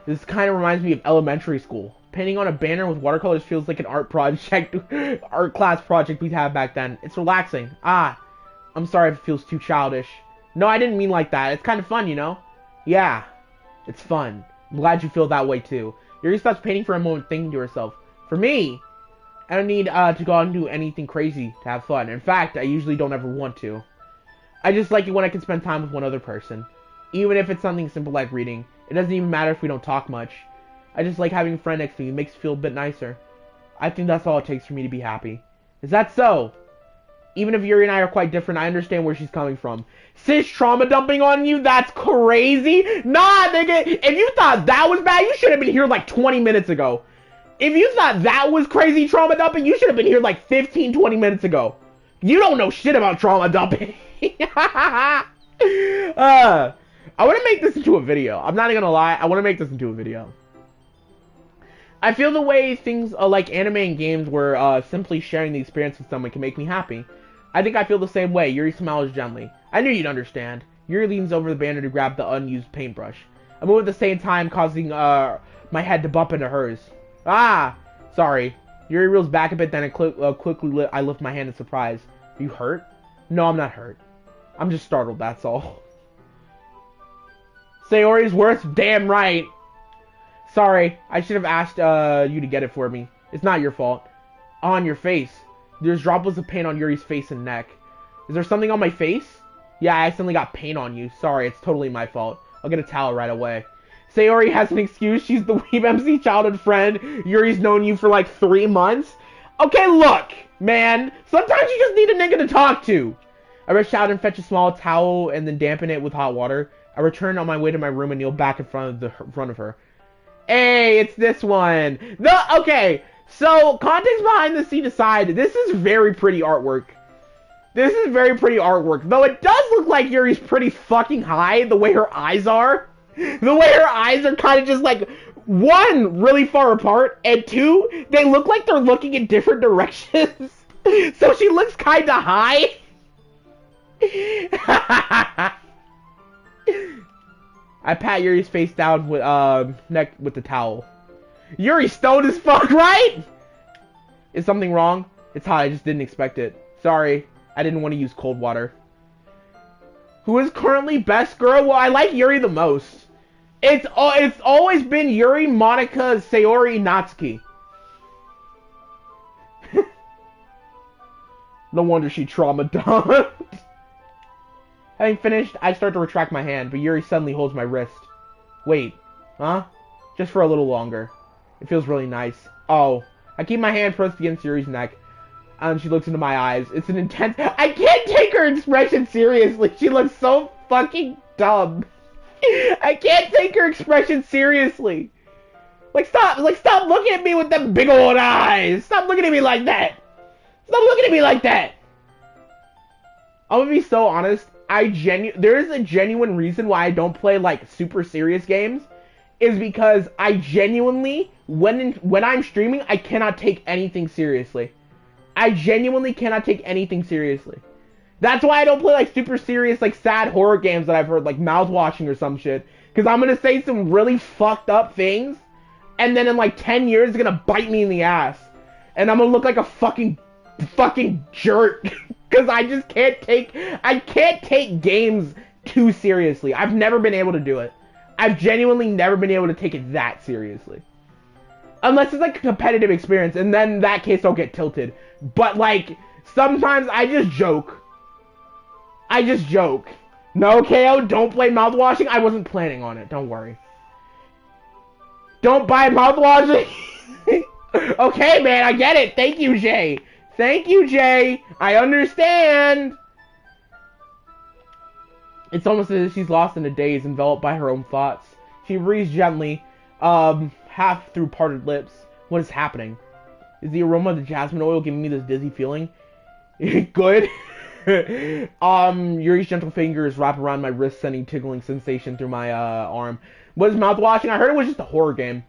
This kind of reminds me of elementary school. Painting on a banner with watercolors feels like an art class project we'd have back then. It's relaxing. I'm sorry if it feels too childish. No, I didn't mean like that. It's kind of fun, you know? Yeah, it's fun. I'm glad you feel that way too. Yuri stops painting for a moment, thinking to herself, for me, I don't need to go out and do anything crazy to have fun. In fact, I usually don't ever want to. I just like it when I can spend time with one other person. Even if it's something simple like reading. It doesn't even matter if we don't talk much. I just like having a friend next to me. It makes me feel a bit nicer. I think that's all it takes for me to be happy. Is that so? Even if Yuri and I are quite different, I understand where she's coming from. Sis trauma dumping on you? That's crazy? Nah, nigga. If you thought that was bad, you should have been here like 20 minutes ago. If you thought that was crazy trauma dumping, you should have been here like 15, 20 minutes ago. You don't know shit about trauma dumping. I want to make this into a video. I'm not gonna lie. I want to make this into a video. I feel the way things like anime and games where simply sharing the experience with someone can make me happy. I think I feel the same way. Yuri smiles gently. I knew you'd understand. Yuri leans over the banner to grab the unused paintbrush. I move at the same time, causing my head to bump into hers. Ah! Sorry. Yuri reels back a bit, then quickly I lift my hand in surprise. Are you hurt? No, I'm not hurt. I'm just startled, that's all. Sayori's worse? Damn right. Sorry, I should have asked you to get it for me. It's not your fault. On your face. There's droplets of paint on Yuri's face and neck. Is there something on my face? Yeah, I accidentally got paint on you. Sorry, it's totally my fault. I'll get a towel right away. Sayori has an excuse. She's the Weeb MC childhood friend. Yuri's known you for like 3 months. Okay, look, man. Sometimes you just need a nigga to talk to. I rush out and fetch a small towel and then dampen it with hot water. I return on my way to my room and kneel back in front of her. Hey, it's this one. Okay, so context behind the scene aside, this is very pretty artwork. This is very pretty artwork. Though it does look like Yuri's pretty fucking high, the way her eyes are. The way her eyes are kind of just like, 1, really far apart, and 2, they look like they're looking in different directions. So she looks kind of high. I pat Yuri's face down with neck with the towel. Yuri stoned as fuck, right? Is something wrong? It's hot, I just didn't expect it. Sorry, I didn't want to use cold water. Who is currently best girl? Well, I like Yuri the most. It's always been Yuri, Monica, Sayori, Natsuki. No wonder she trauma dumped. Having finished, I start to retract my hand, but Yuri suddenly holds my wrist. Wait, huh? Just for a little longer. It feels really nice. Oh, I keep my hand pressed against Yuri's neck, and she looks into my eyes. It's an intense... I can't take her expression seriously. She looks so fucking dumb. I can't take her expression seriously. Stop looking at me with them big old eyes. Stop looking at me like that. Stop looking at me like that. I'm gonna be so honest. There is a genuine reason why I don't play like super serious games, is because I genuinely, when I'm streaming, I cannot take anything seriously. I genuinely cannot take anything seriously. That's why I don't play like super serious, like sad horror games that I've heard, like mouthwashing or some shit. Because I'm gonna say some really fucked up things, and then in like 10 years it's gonna bite me in the ass, and I'm gonna look like a fucking jerk. Because I just can't take games too seriously. I've never been able to do it. I've genuinely never been able to take it that seriously. Unless it's like a competitive experience, and then in that case I'll get tilted. But like, sometimes I just joke. No, KO, don't play mouthwashing. I wasn't planning on it, don't worry. Don't buy mouthwashing. Okay, man, I get it. Thank you, Jay. Thank you, Jay. I understand. It's almost as if she's lost in a daze, enveloped by her own thoughts. She breathes gently, half through parted lips. What is happening? Is the aroma of the jasmine oil giving me this dizzy feeling? Good. Yuri's gentle fingers wrap around my wrist, sending tickling sensation through my arm. What is mouthwashing? I heard it was just a horror game.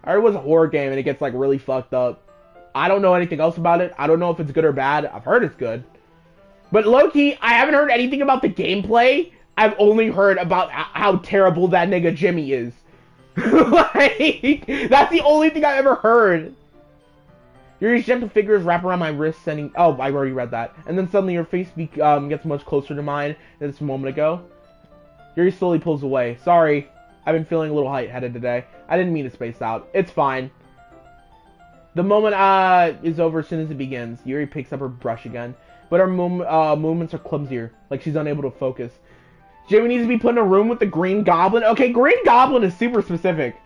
I heard it was a horror game and it gets like really fucked up. I don't know anything else about it. I don't know if it's good or bad. I've heard it's good. But low-key, I haven't heard anything about the gameplay. I've only heard about how terrible that nigga Jimmy is. Like, that's the only thing I've ever heard. Yuri's gentle fingers wrap around my wrist, sending... Oh, I already read that. And then suddenly her face gets much closer to mine than just a moment ago. Yuri slowly pulls away. Sorry, I've been feeling a little lightheaded today. I didn't mean to space out. It's fine. The moment is over as soon as it begins. Yuri picks up her brush again, but her movements are clumsier, like she's unable to focus. Jimmy needs to be put in a room with the Green Goblin. Okay, Green Goblin is super specific.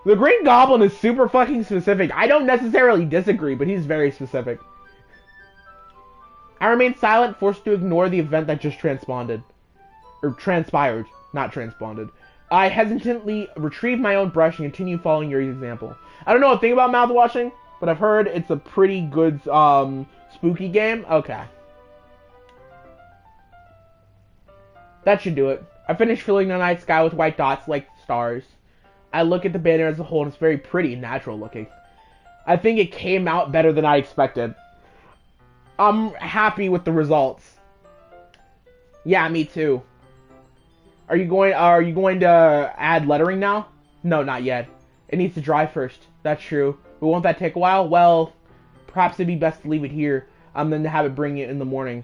The Green Goblin is super fucking specific. I don't necessarily disagree, but he's very specific. I remain silent, forced to ignore the event that just transpired, not transponded. I hesitantly retrieve my own brush and continue following Yuri's example. I don't know a thing about mouthwashing, but I've heard it's a pretty good, spooky game. Okay. That should do it. I finished filling the night sky with white dots like stars. I look at the banner as a whole and it's very pretty and natural looking. I think it came out better than I expected. I'm happy with the results. Yeah, me too. Are you going to add lettering now? No, not yet. It needs to dry first. That's true. But won't that take a while? Well, perhaps it'd be best to leave it here, than to have it bring it in the morning.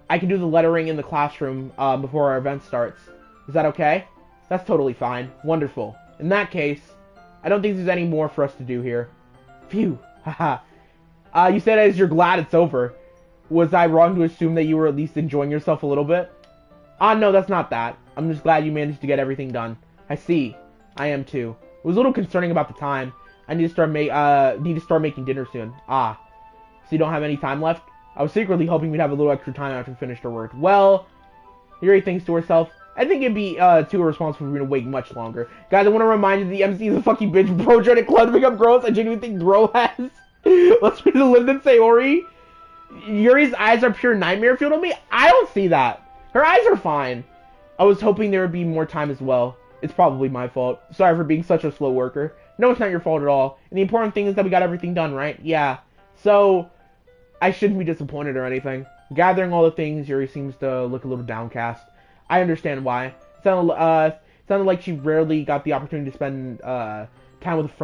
I can do the lettering in the classroom before our event starts. Is that okay? That's totally fine. Wonderful. In that case, I don't think there's any more for us to do here. Phew. Haha. You said as you're glad it's over. Was I wrong to assume that you were at least enjoying yourself a little bit? No, that's not that. I'm just glad you managed to get everything done. I see. I am too. It was a little concerning about the time. I need to start making dinner soon. So you don't have any time left? I was secretly hoping we'd have a little extra time after we finished our work. Well, Yuri thinks to herself, I think it'd be too irresponsible for me to wait much longer. Guys, I want to remind you the MC is a fucking bitch. Bro trying to clubbing up girls. I genuinely think Bro has. Let's read the Linden Sayori. Yuri's eyes are pure nightmare fuel to me. I don't see that. Her eyes are fine. I was hoping there would be more time as well. It's probably my fault. Sorry for being such a slow worker. No, it's not your fault at all. And the important thing is that we got everything done, right? Yeah. So, I shouldn't be disappointed or anything. Gathering all the things, Yuri seems to look a little downcast. I understand why. Sounded like she rarely got the opportunity to spend time with a friend.